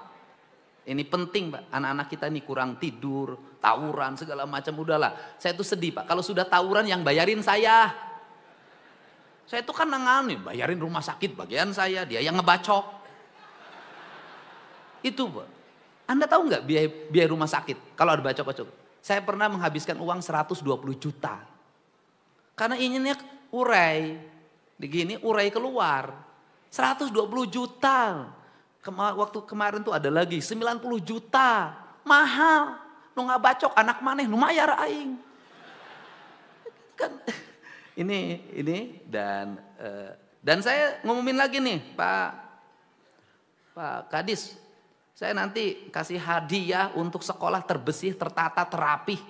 Ini penting Pak, anak-anak kita ini kurang tidur, tawuran, segala macam, udahlah. Saya tuh sedih Pak, kalau sudah tawuran yang bayarin saya. Saya itu kan nangani, bayarin rumah sakit bagian saya, dia yang ngebacok. Itu Pak. Anda tahu nggak biaya rumah sakit kalau ada bacok-bacok? Saya pernah menghabiskan uang 120 juta. Karena inginnya urai. Begini urai keluar. 120 juta. Waktu kemarin tuh ada lagi 90 juta. Mahal. Nu nggak bacok anak maneh nu mayar aing. Kan ini dan saya ngumumin lagi nih Pak Kadis. Saya nanti kasih hadiah untuk sekolah terbersih, tertata, terapi.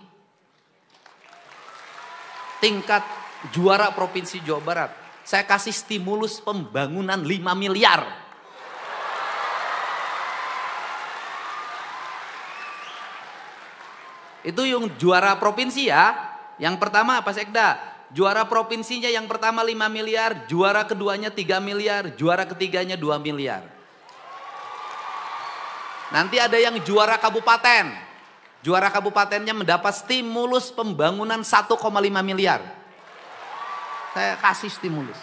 Tingkat juara Provinsi Jawa Barat. Saya kasih stimulus pembangunan 5 miliar. Itu yang juara provinsi ya. Yang pertama Pak Sekda. Juara provinsinya yang pertama 5 miliar. Juara keduanya 3 miliar. Juara ketiganya 2 miliar. Nanti ada yang juara kabupaten. Juara kabupatennya mendapat stimulus pembangunan 1,5 miliar. Saya kasih stimulus.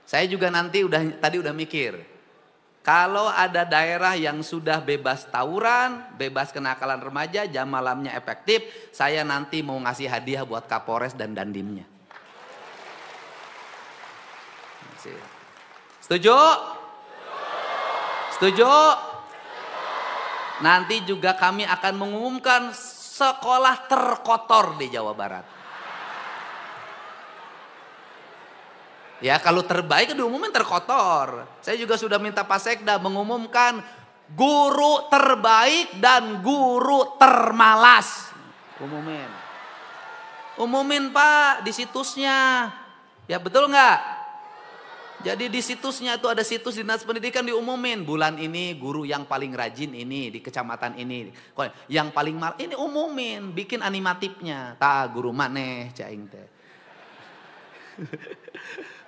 Saya juga nanti tadi udah mikir. Kalau ada daerah yang sudah bebas tawuran, bebas kenakalan remaja, jam malamnya efektif, saya nanti mau ngasih hadiah buat Kapolres dan Dandimnya. Setuju? Setuju? Nanti juga kami akan mengumumkan sekolah terkotor di Jawa Barat. Ya kalau terbaik diumumin terkotor. Saya juga sudah minta Pak Sekda mengumumkan guru terbaik dan guru termalas. Umumin. Umumin Pak di situsnya. Ya betul nggak? Jadi di situsnya itu ada situs dinas pendidikan diumumin. Bulan ini guru yang paling rajin ini di kecamatan ini. Yang paling mal ini umumin. Bikin animatifnya. Guru maneh caing teh.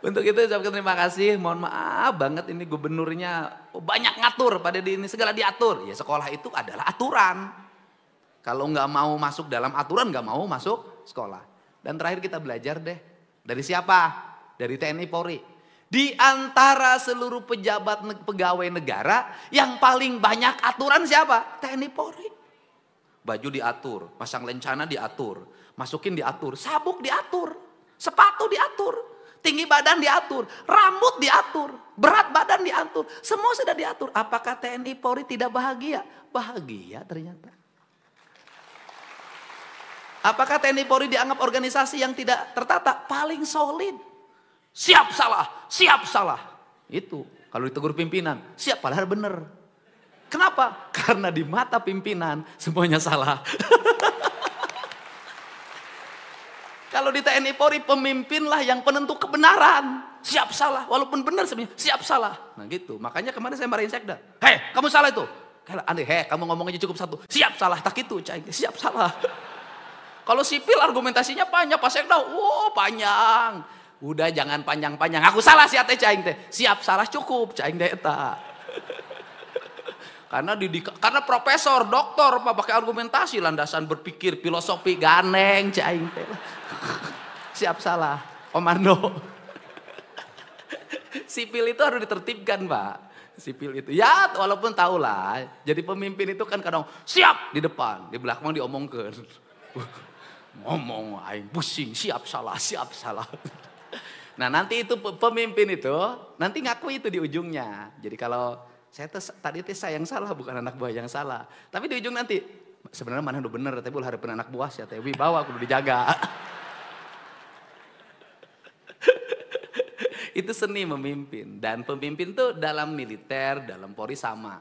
Untuk itu ucapkan terima kasih. Mohon maaf banget ini gubernurnya banyak ngatur pada di ini segala diatur. Ya sekolah itu adalah aturan. Kalau nggak mau masuk dalam aturan nggak mau masuk sekolah. Dan terakhir kita belajar deh. Dari siapa? Dari TNI Polri. Di antara seluruh pejabat pegawai negara yang paling banyak aturan siapa? TNI Polri. Baju diatur, pasang lencana diatur, masukin diatur, sabuk diatur, sepatu diatur, tinggi badan diatur, rambut diatur, berat badan diatur, semua sudah diatur. Apakah TNI Polri tidak bahagia? Bahagia ternyata. Apakah TNI Polri dianggap organisasi yang tidak tertata? Paling solid. Siap salah, siap salah. Itu kalau ditegur pimpinan, siap padahal benar. Kenapa? Karena di mata pimpinan semuanya salah. Kalau di TNI Polri pemimpinlah yang penentu kebenaran. Siap salah, walaupun benar sebenarnya siap salah. Nah gitu, makanya kemarin saya marahin sekda. Hei, kamu salah itu. Kamu ngomong aja cukup satu. Siap salah, tak itu, siap salah. Kalau sipil argumentasinya panjang, Pak Sekda, panjang. Udah jangan panjang-panjang. Aku salah si ate caing teh. Siap salah cukup caing teh eta. Karena profesor, doktor, Pak pakai argumentasi, landasan berpikir, filosofi ganeng caing teh. Siap salah, komando. Sipil itu harus ditertibkan, Pak. Sipil itu. Ya, walaupun tahulah. Jadi pemimpin itu kan kadang siap di depan, di belakang diomongkan. Ngomong aing pusing, siap salah. Nah nanti itu pemimpin itu nanti ngaku itu di ujungnya. Jadi kalau saya tadi saya yang salah bukan anak buah yang salah. Tapi di ujung nanti sebenarnya mana udah bener tapi ulah hareupeun anak buah sia teh wibawa kudu dijaga. Itu seni memimpin dan pemimpin tuh dalam militer, dalam Polri sama.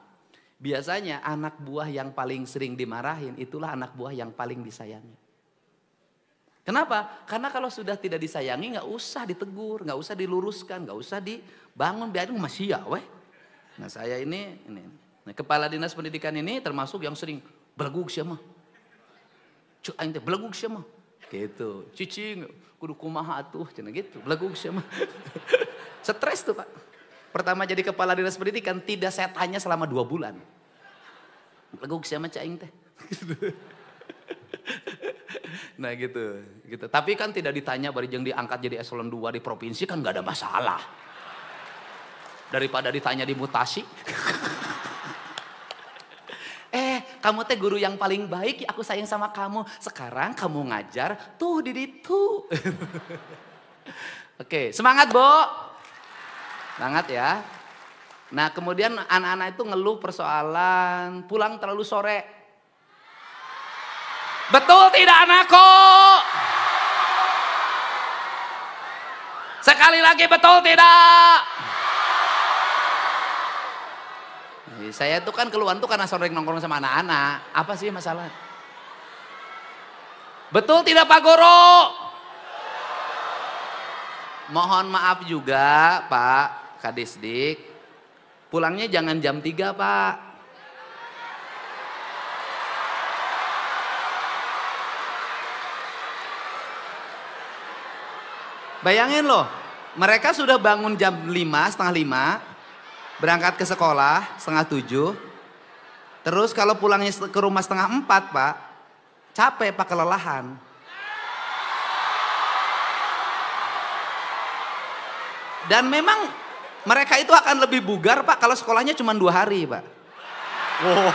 Biasanya anak buah yang paling sering dimarahin itulah anak buah yang paling disayangi. Kenapa? Karena kalau sudah tidak disayangi nggak usah ditegur, nggak usah diluruskan, nggak usah dibangun, biarin masih ya weh. Nah saya ini. Nah, kepala dinas pendidikan ini termasuk yang sering belegug siapa? Cuk aing teh belegug siapa? Gitu. Cicing kudu kumaha atuh cenah gitu. Belegug siapa? Stres tuh Pak. Pertama jadi kepala dinas pendidikan tidak saya tanya selama 2 bulan. Belegug siapa cak aing teh? Nah gitu. Tapi kan tidak ditanya barijeng diangkat jadi eselon 2 di provinsi kan nggak ada masalah. Daripada ditanya di mutasi. Kamu teh guru yang paling baik, aku sayang sama kamu. Sekarang kamu ngajar tuh di ditu. Oke, semangat, Bo. Semangat ya. Nah, kemudian anak-anak itu ngeluh persoalan pulang terlalu sore. Betul tidak anakku? Sekali lagi betul tidak? Saya tuh kan keluhan tuh karena sering nongkrong sama anak-anak. Apa sih masalah? Betul tidak Pak Guru? Mohon maaf juga Pak Kadisdik. Pulangnya jangan jam 3 Pak. Bayangin loh, mereka sudah bangun jam 5, setengah 5, berangkat ke sekolah setengah 7, terus kalau pulangnya ke rumah setengah 4 Pak, capek Pak, kelelahan. Dan memang mereka itu akan lebih bugar Pak kalau sekolahnya cuma 2 hari Pak. Wow.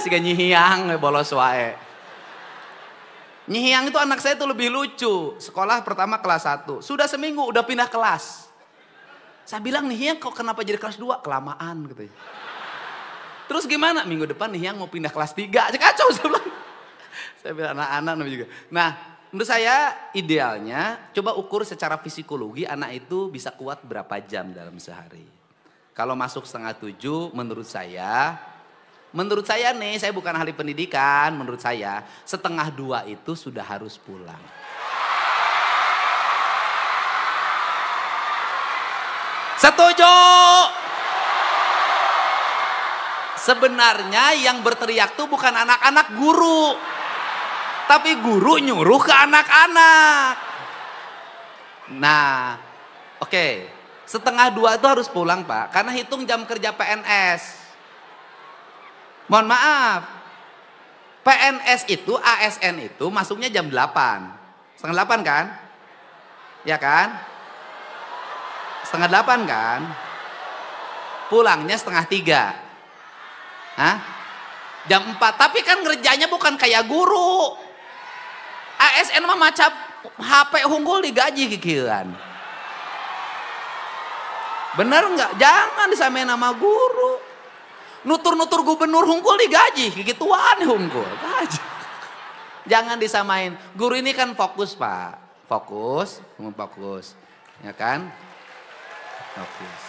Siga nyihiang bolos wae. Nyihiang itu anak saya itu lebih lucu. Sekolah pertama kelas 1. Sudah seminggu udah pindah kelas. Saya bilang Nyihiang kok kenapa jadi kelas 2? Kelamaan gitu. Terus gimana? Minggu depan Nyihiang mau pindah kelas 3. Kacau saya bilang. Saya bilang anak-anak juga. Nah menurut saya idealnya coba ukur secara psikologi anak itu bisa kuat berapa jam dalam sehari. Kalau masuk setengah 7 menurut saya Menurut saya nih, saya bukan ahli pendidikan, menurut saya 1:30 itu sudah harus pulang. Setuju? Sebenarnya yang berteriak tuh bukan anak-anak, guru. Tapi guru nyuruh ke anak-anak. Nah, oke. 1:30 itu harus pulang, Pak. Karena hitung jam kerja PNS. Mohon maaf. PNS itu, ASN itu masuknya jam 8. 7:30 kan? Ya kan? 7:30 kan? Pulangnya 2:30. Hah? Jam 4. Tapi kan ngerjanya bukan kayak guru. ASN mah macam HP hunggul digaji kikiran. Bener nggak? Jangan disamain nama guru. Nutur-nutur gubernur hunggul digaji, gituan hunggul. Gaji. Jangan disamain. Guru ini kan fokus, Pak. Fokus, fokus. Ya kan? Fokus.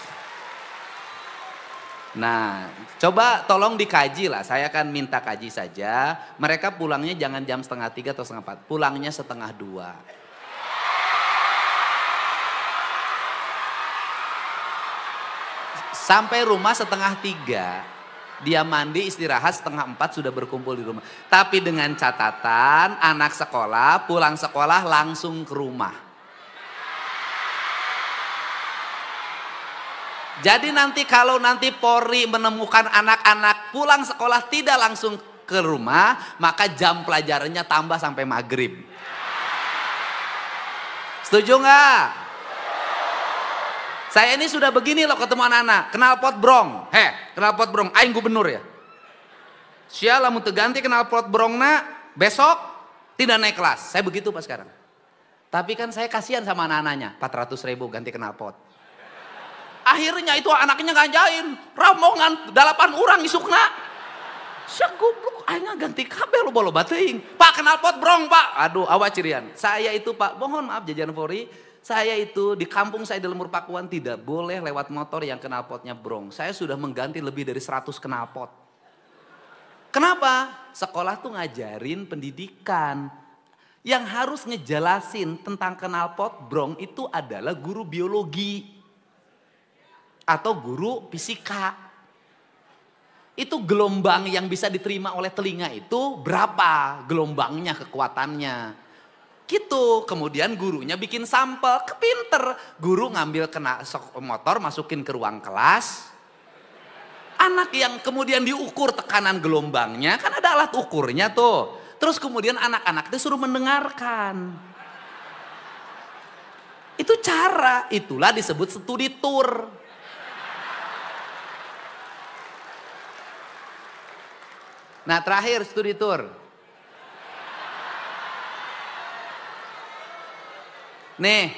Nah, coba tolong dikaji lah. Saya akan minta kaji saja. Mereka pulangnya jangan jam 2:30 atau 3:30. Pulangnya 1:30. Sampai rumah 2:30. Dia mandi, istirahat 3:30 sudah berkumpul di rumah. Tapi dengan catatan anak sekolah pulang sekolah langsung ke rumah. Jadi nanti kalau nanti Polri menemukan anak-anak pulang sekolah tidak langsung ke rumah, maka jam pelajarannya tambah sampai maghrib. Setuju nggak? Saya ini sudah begini loh ketemu anak-anak, knalpot brong. Knalpot brong, aing gubernur ya. Sia lamun teu ganti knalpot brongna, besok tidak naik kelas. Saya begitu Pak sekarang. Tapi kan saya kasihan sama anak-anaknya, 400.000 ganti knalpot. Akhirnya itu anaknya ngajain, rombongan 8 orang isukna. Sia goblok, aing ganti kabel lo bolo teuing. Pak knalpot brong, Pak. Aduh, awas cirian. Saya itu Pak, mohon maaf jajaran Polri, saya itu di kampung saya di Lemur Pakuan tidak boleh lewat motor yang knalpotnya brong. Saya sudah mengganti lebih dari 100 knalpot. Kenapa? Sekolah tuh ngajarin pendidikan. Yang harus ngejelasin tentang knalpot brong itu adalah guru biologi. Atau guru fisika. Itu gelombang yang bisa diterima oleh telinga itu berapa gelombangnya, kekuatannya. Gitu, kemudian gurunya bikin sampel, kepinter. Guru ngambil motor masukin ke ruang kelas. Anak yang kemudian diukur tekanan gelombangnya, kan ada alat ukurnya tuh. Terus kemudian anak-anak itu suruh mendengarkan. Itu cara, itulah disebut studi tour. Nah terakhir studi tour. Nih,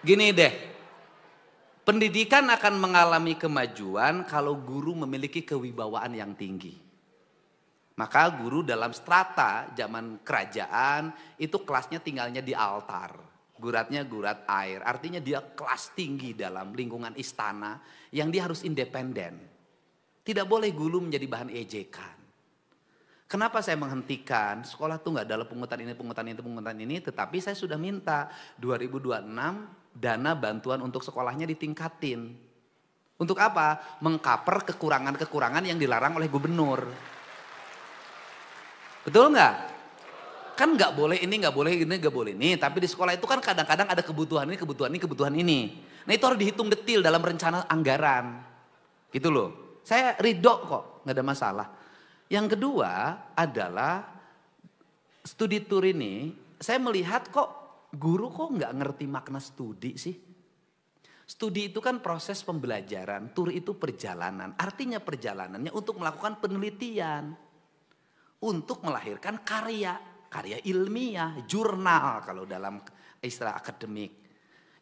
gini deh. Pendidikan akan mengalami kemajuan kalau guru memiliki kewibawaan yang tinggi. Maka guru dalam strata zaman kerajaan itu kelasnya tinggalnya di altar. Guratnya gurat air, artinya dia kelas tinggi dalam lingkungan istana yang dia harus independen. Tidak boleh guru menjadi bahan ejekan. Kenapa saya menghentikan? Sekolah tuh nggak ada pungutan ini, tetapi saya sudah minta 2026 dana bantuan untuk sekolahnya ditingkatin. Untuk apa? Mengcover kekurangan-kekurangan yang dilarang oleh gubernur. Betul nggak? Kan nggak boleh ini, nggak boleh ini, nggak boleh ini. Tapi di sekolah itu kan kadang-kadang ada kebutuhan ini, kebutuhan ini. Nah itu harus dihitung detil dalam rencana anggaran. Gitu loh. Saya ridho kok, nggak ada masalah. Yang kedua adalah studi tour ini, saya melihat kok guru kok nggak ngerti makna studi sih. Studi itu kan proses pembelajaran, tour itu perjalanan. Artinya perjalanannya untuk melakukan penelitian. Untuk melahirkan karya ilmiah, jurnal kalau dalam istilah akademik.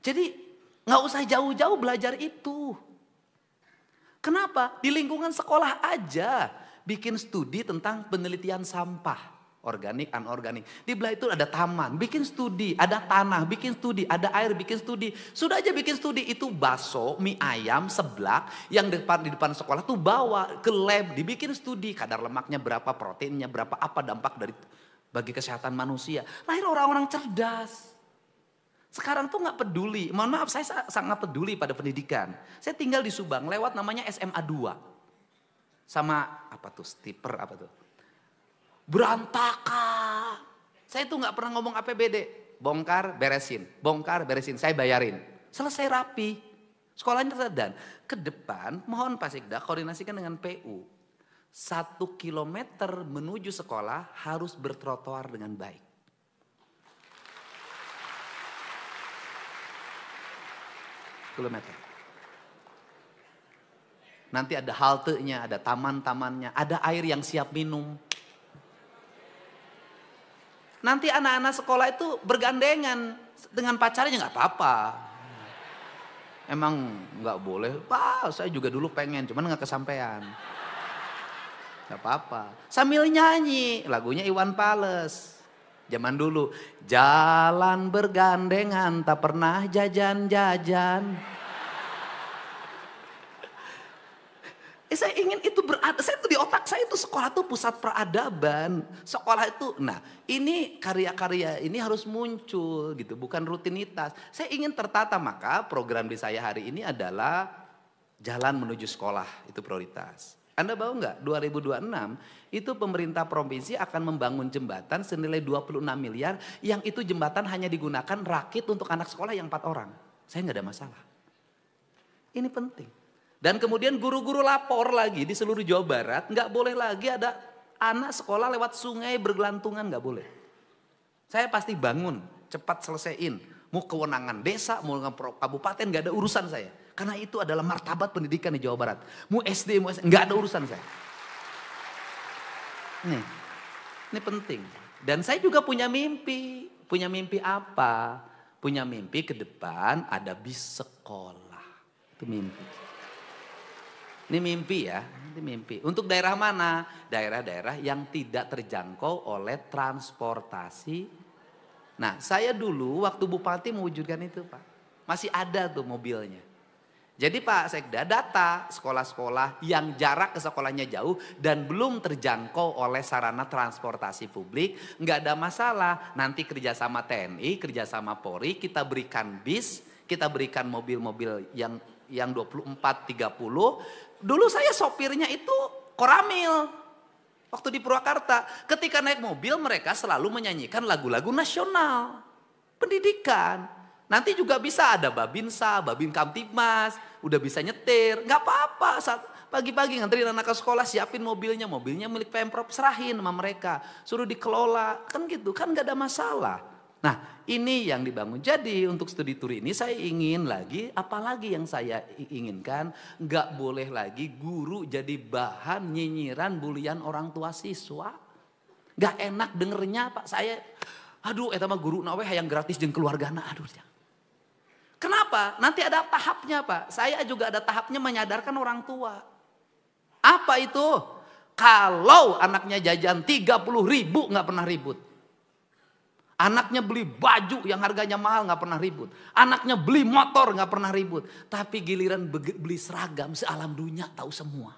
Jadi nggak usah jauh-jauh belajar itu. Kenapa? Di lingkungan sekolah aja bikin studi tentang penelitian sampah. Organik, anorganik. Di belah itu ada taman, bikin studi. Ada tanah, bikin studi. Ada air, bikin studi. Sudah aja bikin studi. Itu bakso, mie ayam, seblak. Yang di depan sekolah tuh bawa ke lab. Dibikin studi. Kadar lemaknya berapa, proteinnya berapa, apa dampak bagi kesehatan manusia. Lahir orang-orang cerdas. Sekarang tuh gak peduli. Mohon maaf, saya sangat peduli pada pendidikan. Saya tinggal di Subang, lewat namanya SMA 2. Sama apa tuh, stiper apa tuh. Berantakan. Saya tuh gak pernah ngomong APBD. Bongkar, beresin, saya bayarin. Selesai rapi. Sekolahnya dan ke depan mohon Pak Sekda koordinasikan dengan PU. 1 kilometer menuju sekolah harus bertrotoar dengan baik. Kilometer. Nanti ada haltenya, ada taman-tamannya, ada air yang siap minum. Nanti anak-anak sekolah itu bergandengan dengan pacarnya nggak apa-apa. Emang nggak boleh? Pak, saya juga dulu pengen, cuman nggak kesampaian. Nggak apa-apa. Sambil nyanyi lagunya Iwan Fals. Zaman dulu, jalan bergandengan tak pernah jajan-jajan. Saya ingin itu berada, saya tuh di otak saya itu sekolah tuh pusat peradaban. Sekolah itu, nah ini karya-karya ini harus muncul gitu, bukan rutinitas. Saya ingin tertata, maka program di saya hari ini adalah jalan menuju sekolah, itu prioritas. Anda tahu nggak, 2026 itu pemerintah provinsi akan membangun jembatan senilai 26 miliar, yang itu jembatan hanya digunakan rakit untuk anak sekolah yang 4 orang. Saya nggak ada masalah. Ini penting. Dan kemudian guru-guru lapor lagi di seluruh Jawa Barat, nggak boleh lagi ada anak sekolah lewat sungai bergelantungan, nggak boleh. Saya pasti bangun, cepat selesaiin. Mau kewenangan desa, mau kabupaten, nggak ada urusan saya. Karena itu adalah martabat pendidikan di Jawa Barat. Mau SD, mau SMP, nggak ada urusan saya. Ini penting. Dan saya juga punya mimpi. Punya mimpi apa? Punya mimpi ke depan ada bis sekolah. Itu mimpi. Ini mimpi ya, ini mimpi. Untuk daerah mana? Daerah-daerah yang tidak terjangkau oleh transportasi. Nah, saya dulu waktu bupati mewujudkan itu Pak. Masih ada tuh mobilnya. Jadi Pak Sekda data sekolah-sekolah yang jarak ke sekolahnya jauh dan belum terjangkau oleh sarana transportasi publik. Nggak ada masalah, nanti kerjasama TNI, kerjasama Polri, kita berikan bis, kita berikan mobil-mobil yang 24-30. Dulu saya sopirnya itu Koramil. Waktu di Purwakarta. Ketika naik mobil mereka selalu menyanyikan lagu-lagu nasional. Pendidikan. Nanti juga bisa ada Babinsa, Babin Kamtibmas. Udah bisa nyetir. Gak apa-apa. Pagi-pagi nganterin anak ke sekolah siapin mobilnya. Mobilnya milik Pemprov, serahin sama mereka. Suruh dikelola. Kan gitu, kan gak ada masalah. Nah ini yang dibangun. Jadi untuk studi tour ini saya ingin lagi, apalagi yang saya inginkan, nggak boleh lagi guru jadi bahan nyinyiran bulian orang tua siswa. Nggak enak dengernya Pak, saya, aduh mah guru nawe yang gratis jeung keluargana, aduh. Kenapa? Nanti ada tahapnya Pak, saya juga ada tahapnya menyadarkan orang tua. Apa itu? Kalau anaknya jajan 30.000 nggak pernah ribut. Anaknya beli baju yang harganya mahal gak pernah ribut. Anaknya beli motor gak pernah ribut. Tapi giliran beli seragam sealam dunia tahu semua.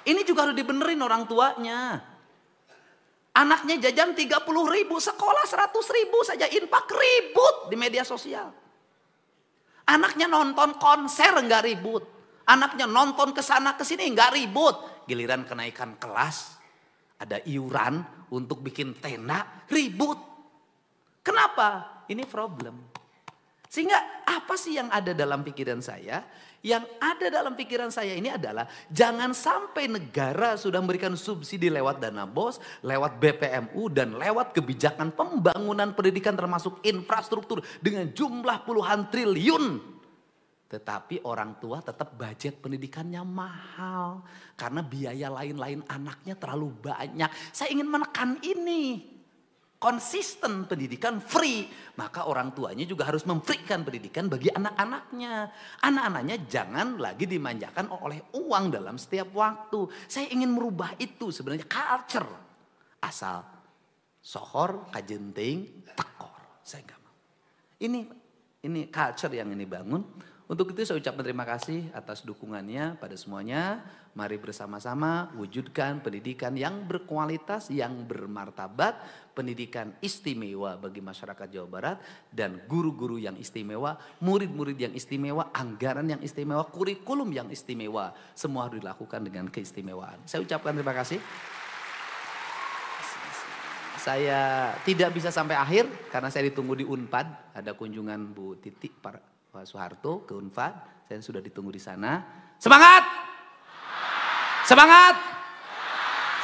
Ini juga harus dibenerin orang tuanya. Anaknya jajan 30.000, sekolah 100.000 saja infak, ribut di media sosial. Anaknya nonton konser gak ribut. Anaknya nonton kesana kesini gak ribut. Giliran kenaikan kelas. Ada iuran untuk bikin tenda, ribut. Kenapa? Ini problem. Sehingga apa sih yang ada dalam pikiran saya? Yang ada dalam pikiran saya ini adalah jangan sampai negara sudah memberikan subsidi lewat dana BOS, lewat BPMU dan lewat kebijakan pembangunan pendidikan termasuk infrastruktur dengan jumlah puluhan triliun. Tetapi orang tua tetap budget pendidikannya mahal. Karena biaya lain-lain anaknya terlalu banyak. Saya ingin menekan ini. konsisten pendidikan free, maka orang tuanya juga harus memberikan pendidikan bagi anak-anaknya. Anak-anaknya jangan lagi dimanjakan oleh uang dalam setiap waktu. Saya ingin merubah itu sebenarnya culture. Asal sohor, kajenting, tekor. Saya enggak mau. Ini culture yang ini bangun. Untuk itu saya ucapkan terima kasih atas dukungannya pada semuanya. Mari bersama-sama wujudkan pendidikan yang berkualitas, yang bermartabat, pendidikan istimewa bagi masyarakat Jawa Barat, dan guru-guru yang istimewa, murid-murid yang istimewa, anggaran yang istimewa, kurikulum yang istimewa. Semua harus dilakukan dengan keistimewaan. Saya ucapkan terima kasih. Saya tidak bisa sampai akhir karena saya ditunggu di Unpad. Ada kunjungan Bu Titi, Pak Soeharto ke Unpad. Saya sudah ditunggu di sana. Semangat! Semangat!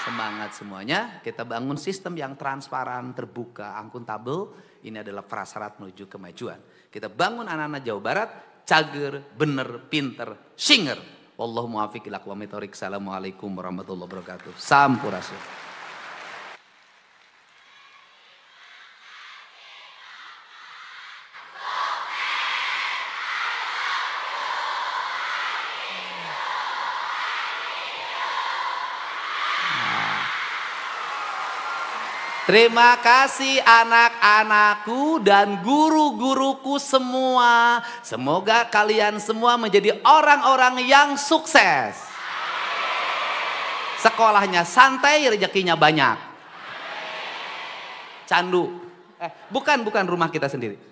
Semangat semuanya. Kita bangun sistem yang transparan, terbuka, akuntabel. Ini adalah prasyarat menuju kemajuan. Kita bangun anak-anak Jawa Barat, cager, bener, pinter, singer. Wallahu muwaffiq ila aqwamit thoriq. Assalamualaikum warahmatullahi wabarakatuh. Sampurasun. Terima kasih anak-anakku dan guru-guruku semua. Semoga kalian semua menjadi orang-orang yang sukses. Sekolahnya santai, rezekinya banyak. Candu. Bukan rumah kita sendiri.